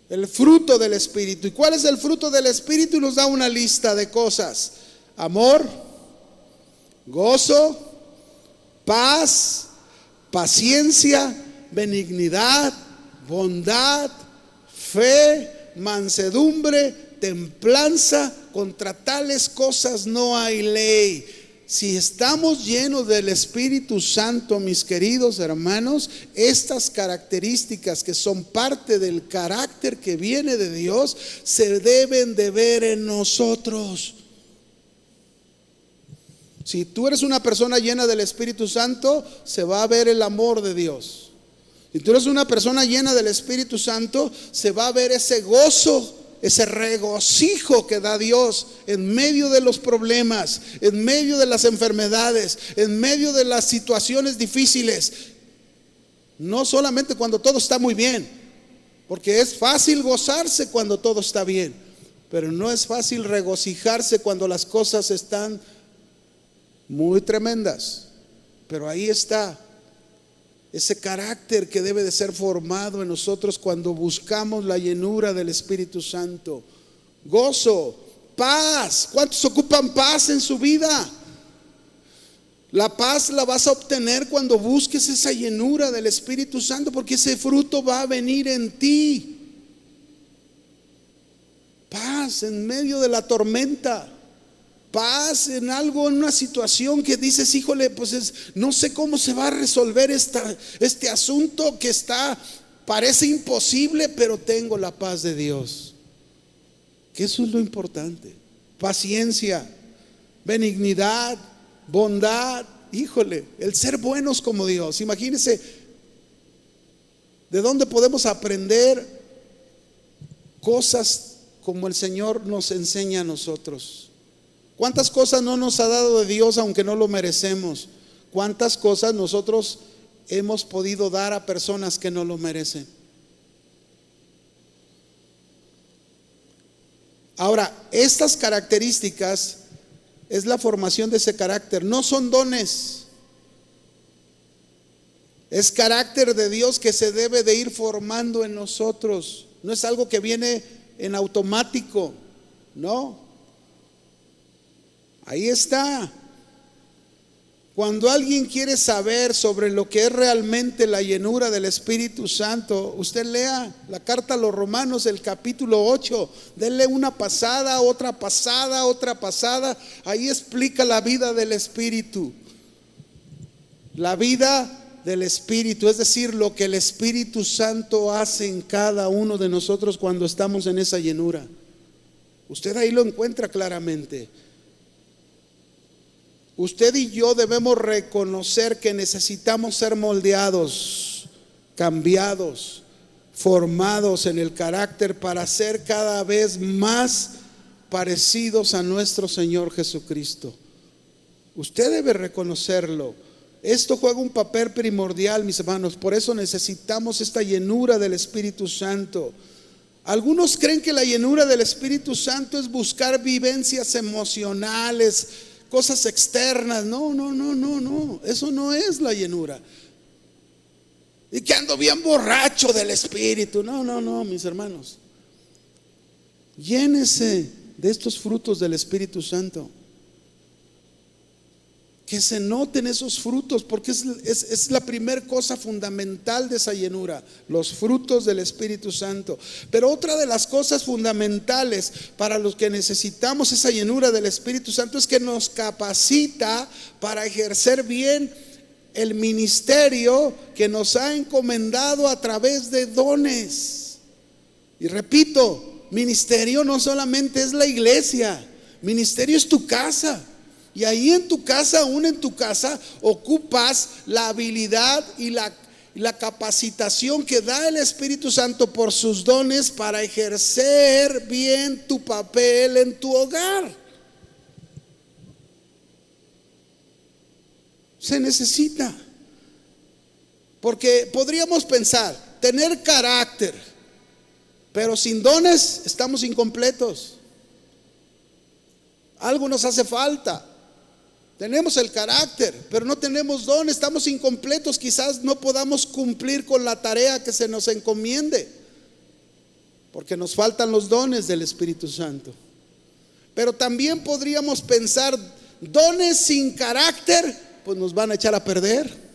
El fruto del Espíritu. ¿Y cuál es el fruto del Espíritu? Nos da una lista de cosas: amor, gozo, paz, paciencia, benignidad, bondad, fe, mansedumbre, templanza. Contra tales cosas no hay ley. Si estamos llenos del Espíritu Santo, mis queridos hermanos, estas características que son parte del carácter que viene de Dios se deben de ver en nosotros. Si tú eres una persona llena del Espíritu Santo, se va a ver el amor de Dios. Si tú eres una persona llena del Espíritu Santo, se va a ver ese gozo, ese regocijo que da Dios en medio de los problemas, en medio de las enfermedades, en medio de las situaciones difíciles. No solamente cuando todo está muy bien, porque es fácil gozarse cuando todo está bien, pero no es fácil regocijarse cuando las cosas están muy tremendas. Pero ahí está ese carácter que debe de ser formado en nosotros cuando buscamos la llenura del Espíritu Santo. Gozo, paz. ¿Cuántos ocupan paz en su vida? La paz la vas a obtener cuando busques esa llenura del Espíritu Santo, porque ese fruto va a venir en ti. Paz en medio de la tormenta. Paz en algo, en una situación que dices, híjole, pues no sé cómo se va a resolver este asunto que parece imposible, pero tengo la paz de Dios. Que eso es lo importante. Paciencia, benignidad, bondad. Híjole, el ser buenos como Dios. Imagínense de dónde podemos aprender cosas como el Señor nos enseña a nosotros. ¿Cuántas cosas no nos ha dado de Dios aunque no lo merecemos? ¿Cuántas cosas nosotros hemos podido dar a personas que no lo merecen? Ahora, estas características es la formación de ese carácter. No son dones. Es carácter de Dios que se debe de ir formando en nosotros. No es algo que viene en automático, no. Ahí está. Cuando alguien quiere saber sobre lo que es realmente la llenura del Espíritu Santo, usted lea la carta a los Romanos, el capítulo 8. Denle una pasada, otra pasada, otra pasada. Ahí explica la vida del Espíritu. La vida del Espíritu, es decir, lo que el Espíritu Santo hace en cada uno de nosotros cuando estamos en esa llenura. Usted ahí lo encuentra claramente. Usted y yo debemos reconocer que necesitamos ser moldeados, cambiados, formados en el carácter para ser cada vez más parecidos a nuestro Señor Jesucristo. Usted debe reconocerlo. Esto juega un papel primordial, mis hermanos. Por eso necesitamos esta llenura del Espíritu Santo. Algunos creen que la llenura del Espíritu Santo es buscar vivencias emocionales, cosas externas. No, eso no es la llenura. Y que ando bien borracho del Espíritu. No, mis hermanos. Llénese de estos frutos del Espíritu Santo. Que se noten esos frutos, porque es la primera cosa fundamental de esa llenura, los frutos del Espíritu Santo. Pero otra de las cosas fundamentales para los que necesitamos esa llenura del Espíritu Santo es que nos capacita para ejercer bien el ministerio que nos ha encomendado a través de dones. Y repito, ministerio no solamente es la iglesia, ministerio es tu casa. Y ahí en tu casa, aún en tu casa, ocupas la habilidad y la capacitación que da el Espíritu Santo por sus dones para ejercer bien tu papel en tu hogar. Se necesita. Porque podríamos pensar, tener carácter, pero sin dones estamos incompletos. Algo nos hace falta. Tenemos el carácter, pero no tenemos dones, estamos incompletos. Quizás no podamos cumplir con la tarea que se nos encomiende, porque nos faltan los dones del Espíritu Santo. Pero también podríamos pensar, dones sin carácter, pues nos van a echar a perder.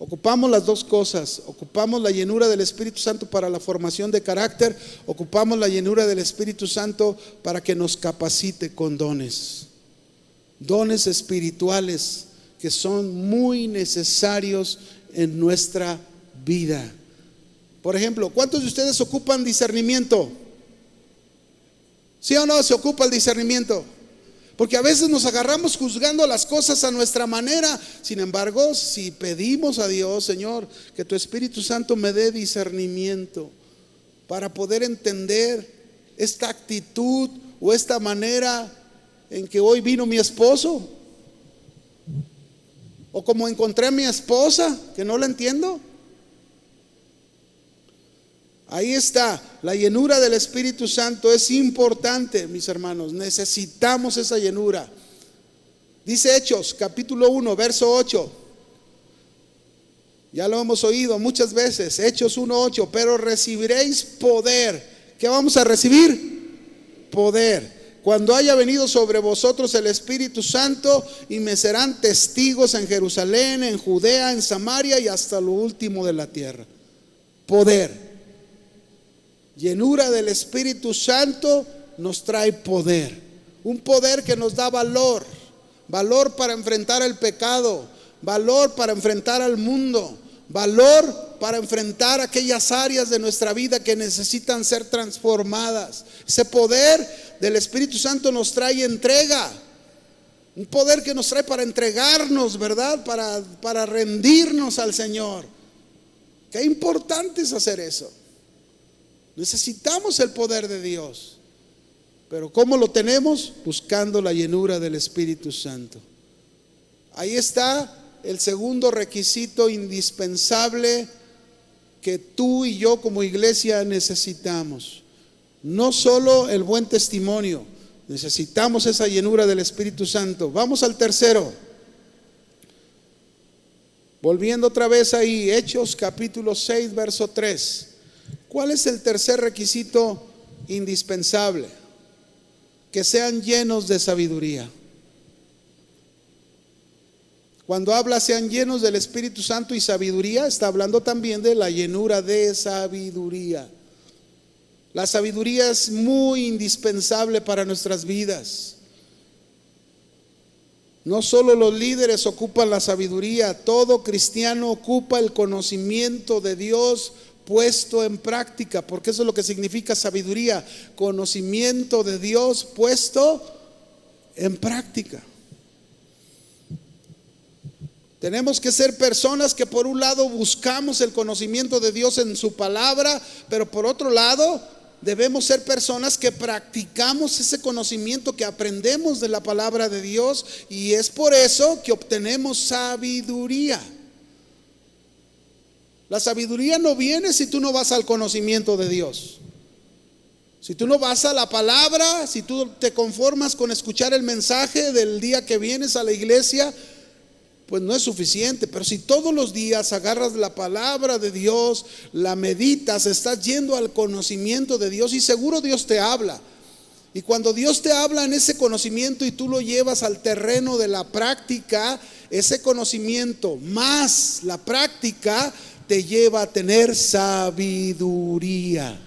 Ocupamos las dos cosas. Ocupamos la llenura del Espíritu Santo para la formación de carácter. Ocupamos la llenura del Espíritu Santo para que nos capacite con dones. Dones espirituales que son muy necesarios en nuestra vida. Por ejemplo, ¿cuántos de ustedes ocupan discernimiento? ¿Sí o no se ocupa el discernimiento? Porque a veces nos agarramos juzgando las cosas a nuestra manera. Sin embargo, si pedimos a Dios, Señor, que tu Espíritu Santo me dé discernimiento para poder entender esta actitud o esta manera en que hoy vino mi esposo, o como encontré a mi esposa, que no la entiendo. Ahí está, la llenura del Espíritu Santo es importante, mis hermanos. Necesitamos esa llenura. Dice Hechos, capítulo 1, verso 8. Ya lo hemos oído muchas veces. Hechos 1:8. Pero recibiréis poder. ¿Qué vamos a recibir? Poder. Cuando haya venido sobre vosotros el Espíritu Santo, y me serán testigos en Jerusalén, en Judea, en Samaria y hasta lo último de la tierra. Poder. Llenura del Espíritu Santo nos trae poder. Un poder que nos da valor. Valor para enfrentar el pecado. Valor para enfrentar al mundo. Valor para enfrentar aquellas áreas de nuestra vida que necesitan ser transformadas. Ese poder del Espíritu Santo nos trae entrega. Un poder que nos trae para entregarnos, ¿verdad? Para rendirnos al Señor. Qué importante es hacer eso. Necesitamos el poder de Dios. Pero ¿cómo lo tenemos? Buscando la llenura del Espíritu Santo. Ahí está el segundo requisito indispensable que tú y yo como iglesia necesitamos. No solo el buen testimonio, necesitamos esa llenura del Espíritu Santo. Vamos al tercero. Volviendo otra vez ahí, Hechos capítulo 6, verso 3. ¿Cuál es el tercer requisito indispensable? Que sean llenos de sabiduría. Cuando habla sean llenos del Espíritu Santo y sabiduría, está hablando también de la llenura de sabiduría. La sabiduría es muy indispensable para nuestras vidas. No solo los líderes ocupan la sabiduría, todo cristiano ocupa el conocimiento de Dios puesto en práctica, porque eso es lo que significa sabiduría, conocimiento de Dios puesto en práctica. Tenemos que ser personas que por un lado buscamos el conocimiento de Dios en su palabra, pero por otro lado debemos ser personas que practicamos ese conocimiento que aprendemos de la palabra de Dios, y es por eso que obtenemos sabiduría. La sabiduría no viene si tú no vas al conocimiento de Dios. Si tú no vas a la palabra, si tú te conformas con escuchar el mensaje del día que vienes a la iglesia, pues no es suficiente. Pero si todos los días agarras la palabra de Dios, la meditas, estás yendo al conocimiento de Dios, y seguro Dios te habla. Y cuando Dios te habla en ese conocimiento y tú lo llevas al terreno de la práctica, ese conocimiento más la práctica te lleva a tener sabiduría.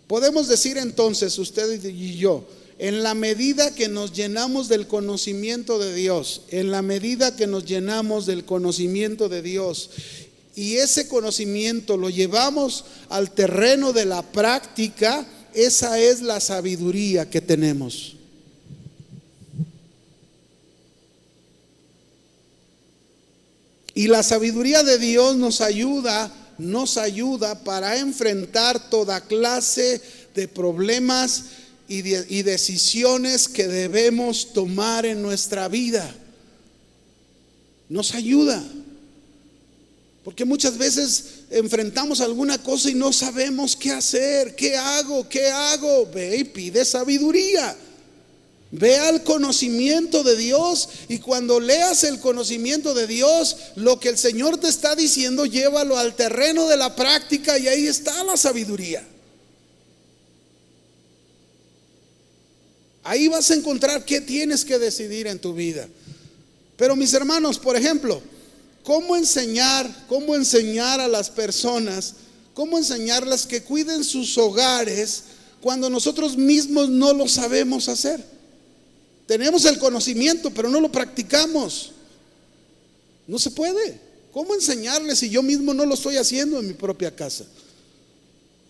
Podemos decir entonces, ustedes y yo, en la medida que nos llenamos del conocimiento de Dios, en la medida que nos llenamos del conocimiento de Dios, y ese conocimiento lo llevamos al terreno de la práctica, esa es la sabiduría que tenemos. Y la sabiduría de Dios nos ayuda para enfrentar toda clase de problemas y decisiones que debemos tomar en nuestra vida. Nos ayuda. Porque muchas veces enfrentamos alguna cosa y no sabemos qué hacer. ¿Qué hago? ¿Qué hago? Ve y pide sabiduría. Ve al conocimiento de Dios, y cuando leas el conocimiento de Dios, lo que el Señor te está diciendo, llévalo al terreno de la práctica, y ahí está la sabiduría. Ahí vas a encontrar qué tienes que decidir en tu vida. Pero mis hermanos, por ejemplo, ¿cómo enseñar a las personas? ¿Cómo enseñarlas que cuiden sus hogares cuando nosotros mismos no lo sabemos hacer? Tenemos el conocimiento, pero no lo practicamos. No se puede. ¿Cómo enseñarles si yo mismo no lo estoy haciendo en mi propia casa?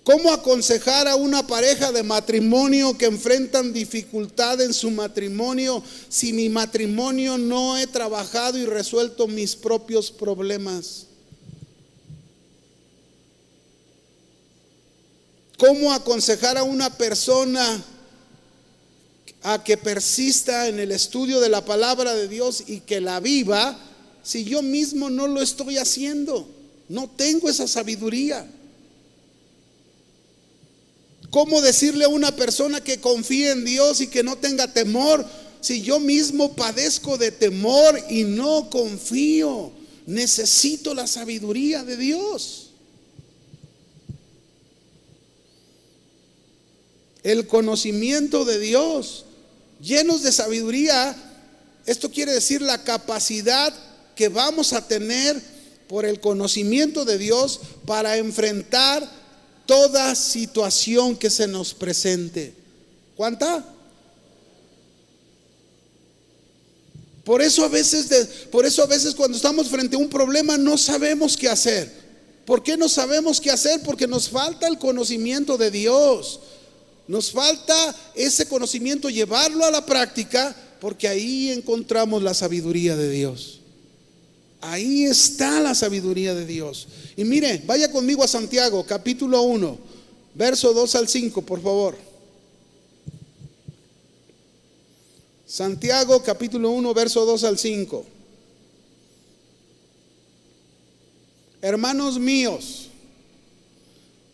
¿Cómo aconsejar a una pareja de matrimonio que enfrentan dificultad en su matrimonio si mi matrimonio no he trabajado y resuelto mis propios problemas? ¿Cómo aconsejar a una persona a que persista en el estudio de la palabra de Dios y que la viva si yo mismo no lo estoy haciendo? No tengo esa sabiduría. ¿Cómo decirle a una persona que confíe en Dios y que no tenga temor si yo mismo padezco de temor y no confío? Necesito la sabiduría de Dios. El conocimiento de Dios. Llenos de sabiduría, esto quiere decir la capacidad que vamos a tener por el conocimiento de Dios para enfrentar toda situación que se nos presente. ¿Cuánta? Por eso a veces cuando estamos frente a un problema no sabemos qué hacer. ¿Por qué no sabemos qué hacer? Porque nos falta el conocimiento de Dios. Nos falta ese conocimiento, llevarlo a la práctica, porque ahí encontramos la sabiduría de Dios. Ahí está la sabiduría de Dios. Y mire, vaya conmigo a Santiago, capítulo 1, verso 2 al 5, por favor. Santiago, capítulo 1, verso 2 al 5. Hermanos míos,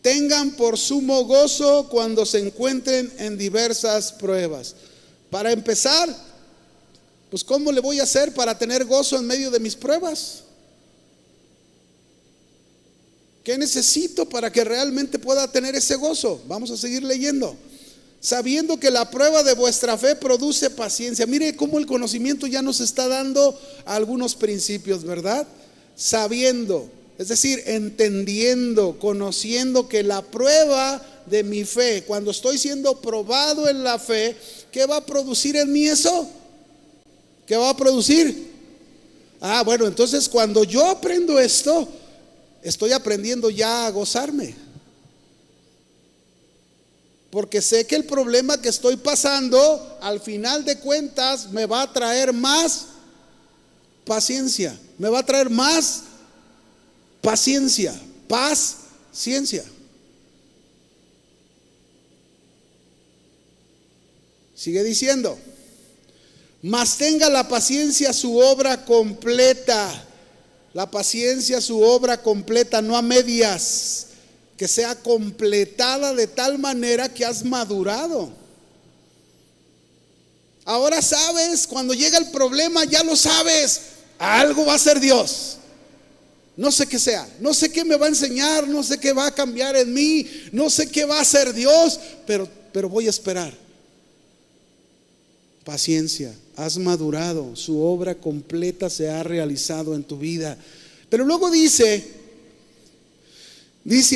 tengan por sumo gozo cuando se encuentren en diversas pruebas. Para empezar, pues ¿cómo le voy a hacer para tener gozo en medio de mis pruebas? ¿Qué necesito para que realmente pueda tener ese gozo? Vamos a seguir leyendo. Sabiendo que la prueba de vuestra fe produce paciencia. Mire cómo el conocimiento ya nos está dando algunos principios, ¿verdad? Sabiendo, es decir, entendiendo, conociendo que la prueba de mi fe, cuando estoy siendo probado en la fe, ¿qué va a producir en mí eso? ¿Qué va a producir? Bueno, entonces cuando yo aprendo esto, estoy aprendiendo ya a gozarme. Porque sé que el problema que estoy pasando, al final de cuentas, me va a traer más paciencia. Me va a traer más paciencia, paz, ciencia. Sigue diciendo, mas tenga la paciencia su obra completa. La paciencia su obra completa, no a medias, que sea completada de tal manera que has madurado. Ahora sabes, cuando llega el problema ya lo sabes, algo va a hacer Dios. No sé qué sea, no sé qué me va a enseñar, no sé qué va a cambiar en mí, no sé qué va a hacer Dios, pero voy a esperar. Paciencia, has madurado, su obra completa se ha realizado en tu vida. Pero luego dice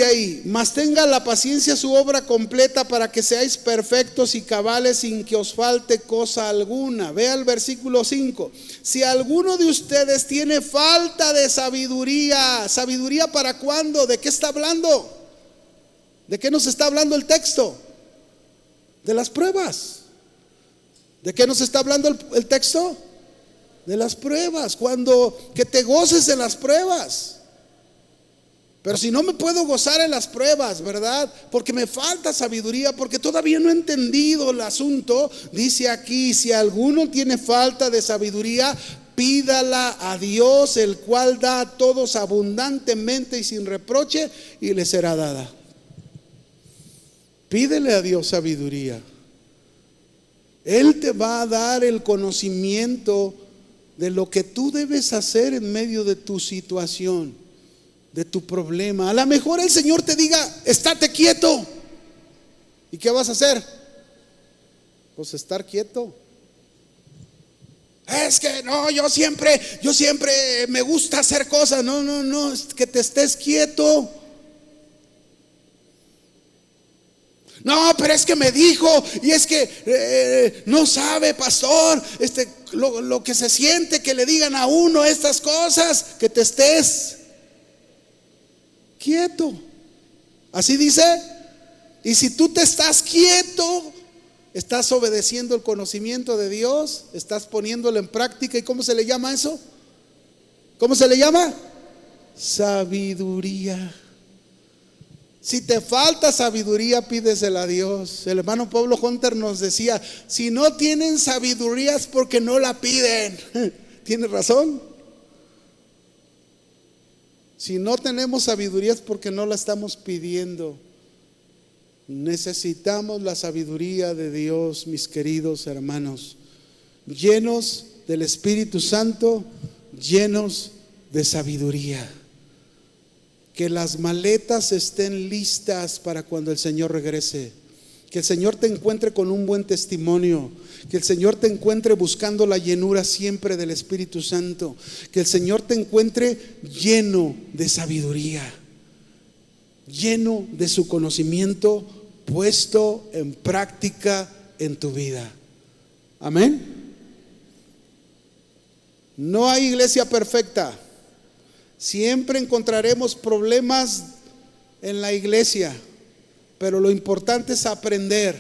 ahí, mas tenga la paciencia su obra completa para que seáis perfectos y cabales sin que os falte cosa alguna. Vea el versículo 5. Si alguno de ustedes tiene falta de sabiduría, ¿sabiduría para cuándo? ¿De qué está hablando? ¿De qué nos está hablando el texto? De las pruebas. ¿De qué nos está hablando el texto? De las pruebas. Que te goces en las pruebas. Pero si no me puedo gozar en las pruebas, ¿verdad? Porque me falta sabiduría, porque todavía no he entendido el asunto. Dice aquí, si alguno tiene falta de sabiduría, pídala a Dios, el cual da a todos abundantemente y sin reproche, y le será dada. Pídele a Dios sabiduría. Él te va a dar el conocimiento de lo que tú debes hacer en medio de tu situación, de tu problema. A lo mejor el Señor te diga, estate quieto. ¿Y qué vas a hacer? Pues estar quieto. Es que no, yo siempre me gusta hacer cosas. No, es que te estés quieto. No, pero es que me dijo, y es que no sabe, pastor, lo que se siente que le digan a uno estas cosas, que te estés quieto. Así dice. Y si tú te estás quieto, estás obedeciendo el conocimiento de Dios, estás poniéndolo en práctica. ¿Y cómo se le llama eso? ¿Cómo se le llama? Sabiduría. Si te falta sabiduría, pídesela a Dios. El hermano Pablo Hunter nos decía, si no tienen sabiduría es porque no la piden. ¿Tiene razón? Si no tenemos sabiduría es porque no la estamos pidiendo. Necesitamos la sabiduría de Dios, mis queridos hermanos, llenos del Espíritu Santo, llenos de sabiduría. Que las maletas estén listas para cuando el Señor regrese. Que el Señor te encuentre con un buen testimonio. Que el Señor te encuentre buscando la llenura siempre del Espíritu Santo. Que el Señor te encuentre lleno de sabiduría, lleno de su conocimiento puesto en práctica en tu vida. Amén. No hay iglesia perfecta. Siempre encontraremos problemas en la iglesia, pero lo importante es aprender,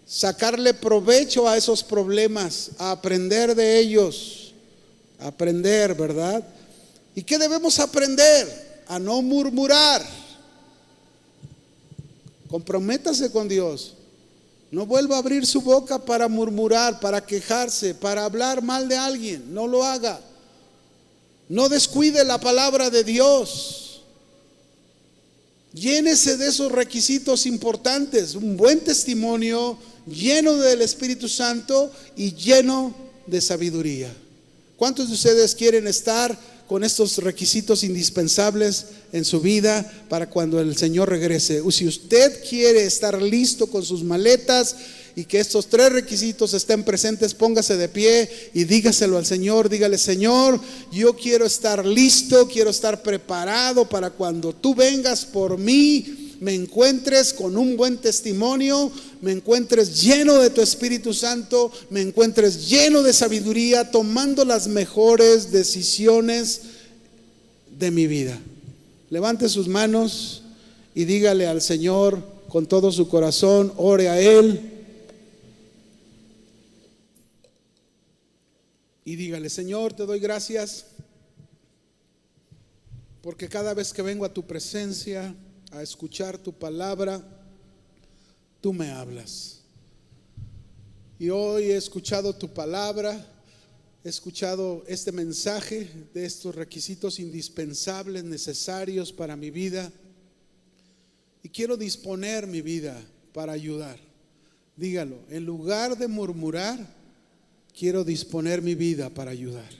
sacarle provecho a esos problemas, a aprender de ellos, aprender, ¿verdad? ¿Y qué debemos aprender? A no murmurar. Comprométase con Dios. No vuelva a abrir su boca para murmurar, para quejarse, para hablar mal de alguien. No lo haga. No descuide la palabra de Dios. Llénese de esos requisitos importantes: un buen testimonio, lleno del Espíritu Santo y lleno de sabiduría. ¿Cuántos de ustedes quieren estar con estos requisitos indispensables en su vida para cuando el Señor regrese? Si usted quiere estar listo con sus maletas y que estos 3 requisitos estén presentes, póngase de pie y dígaselo al Señor. Dígale: Señor, yo quiero estar listo, quiero estar preparado para cuando tú vengas por mí, me encuentres con un buen testimonio, me encuentres lleno de tu Espíritu Santo, me encuentres lleno de sabiduría, tomando las mejores decisiones de mi vida. Levante sus manos y dígale al Señor con todo su corazón, ore a Él. Y dígale: Señor, te doy gracias porque cada vez que vengo a tu presencia a escuchar tu palabra, tú me hablas. Y hoy he escuchado tu palabra, he escuchado este mensaje de estos requisitos indispensables, necesarios para mi vida, y quiero disponer mi vida para ayudar. Dígalo: en lugar de murmurar, quiero disponer mi vida para ayudar.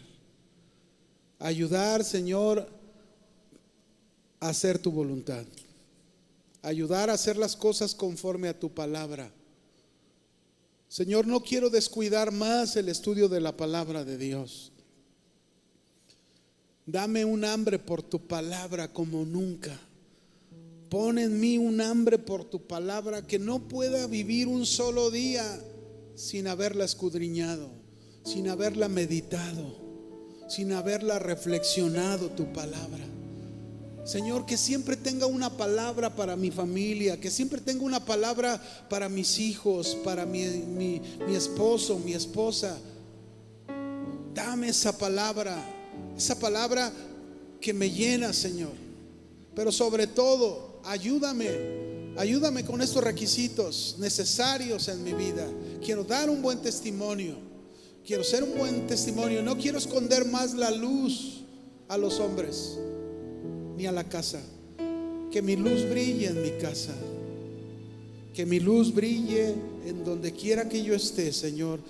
Ayudar, Señor, a hacer tu voluntad. Ayudar a hacer las cosas conforme a tu palabra. Señor, no quiero descuidar más el estudio de la palabra de Dios. Dame un hambre por tu palabra como nunca. Pon en mí un hambre por tu palabra, que no pueda vivir un solo día sin haberla escudriñado, sin haberla meditado, sin haberla reflexionado tu palabra. Señor, que siempre tenga una palabra para mi familia, que siempre tenga una palabra para mis hijos, para mi esposo, mi esposa. Dame esa palabra que me llena, Señor. Pero sobre todo, ayúdame con estos requisitos necesarios en mi vida. Quiero dar un buen testimonio. Quiero ser un buen testimonio. No quiero esconder más la luz a los hombres ni a la casa. Que mi luz brille en mi casa. Que mi luz brille en donde quiera que yo esté, Señor,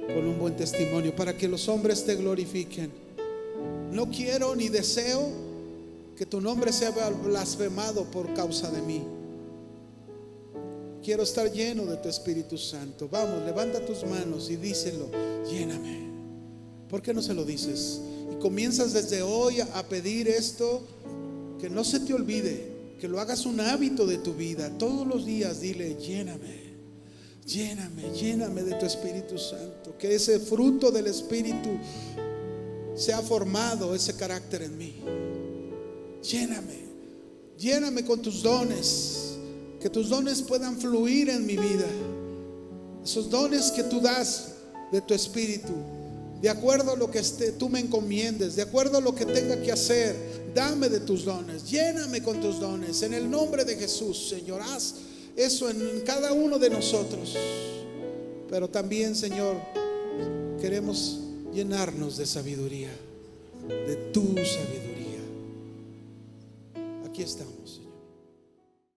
con un buen testimonio, para que los hombres te glorifiquen. No quiero ni deseo que tu nombre sea blasfemado por causa de mí. Quiero estar lleno de tu Espíritu Santo. Vamos, levanta tus manos y díselo: lléname. ¿Por qué no se lo dices? Y comienzas desde hoy a pedir esto, que no se te olvide, que lo hagas un hábito de tu vida. Todos los días dile: lléname, lléname, lléname de tu Espíritu Santo. Que ese fruto del Espíritu sea formado, ese carácter en mí. Lléname, lléname con tus dones. Que tus dones puedan fluir en mi vida. Esos dones que tú das de tu Espíritu, de acuerdo a lo que tú me encomiendes, de acuerdo a lo que tenga que hacer. Dame de tus dones, lléname con tus dones. En el nombre de Jesús, Señor, haz eso en cada uno de nosotros. Pero también, Señor, queremos llenarnos de sabiduría, de tu sabiduría. Aquí estamos, Señor.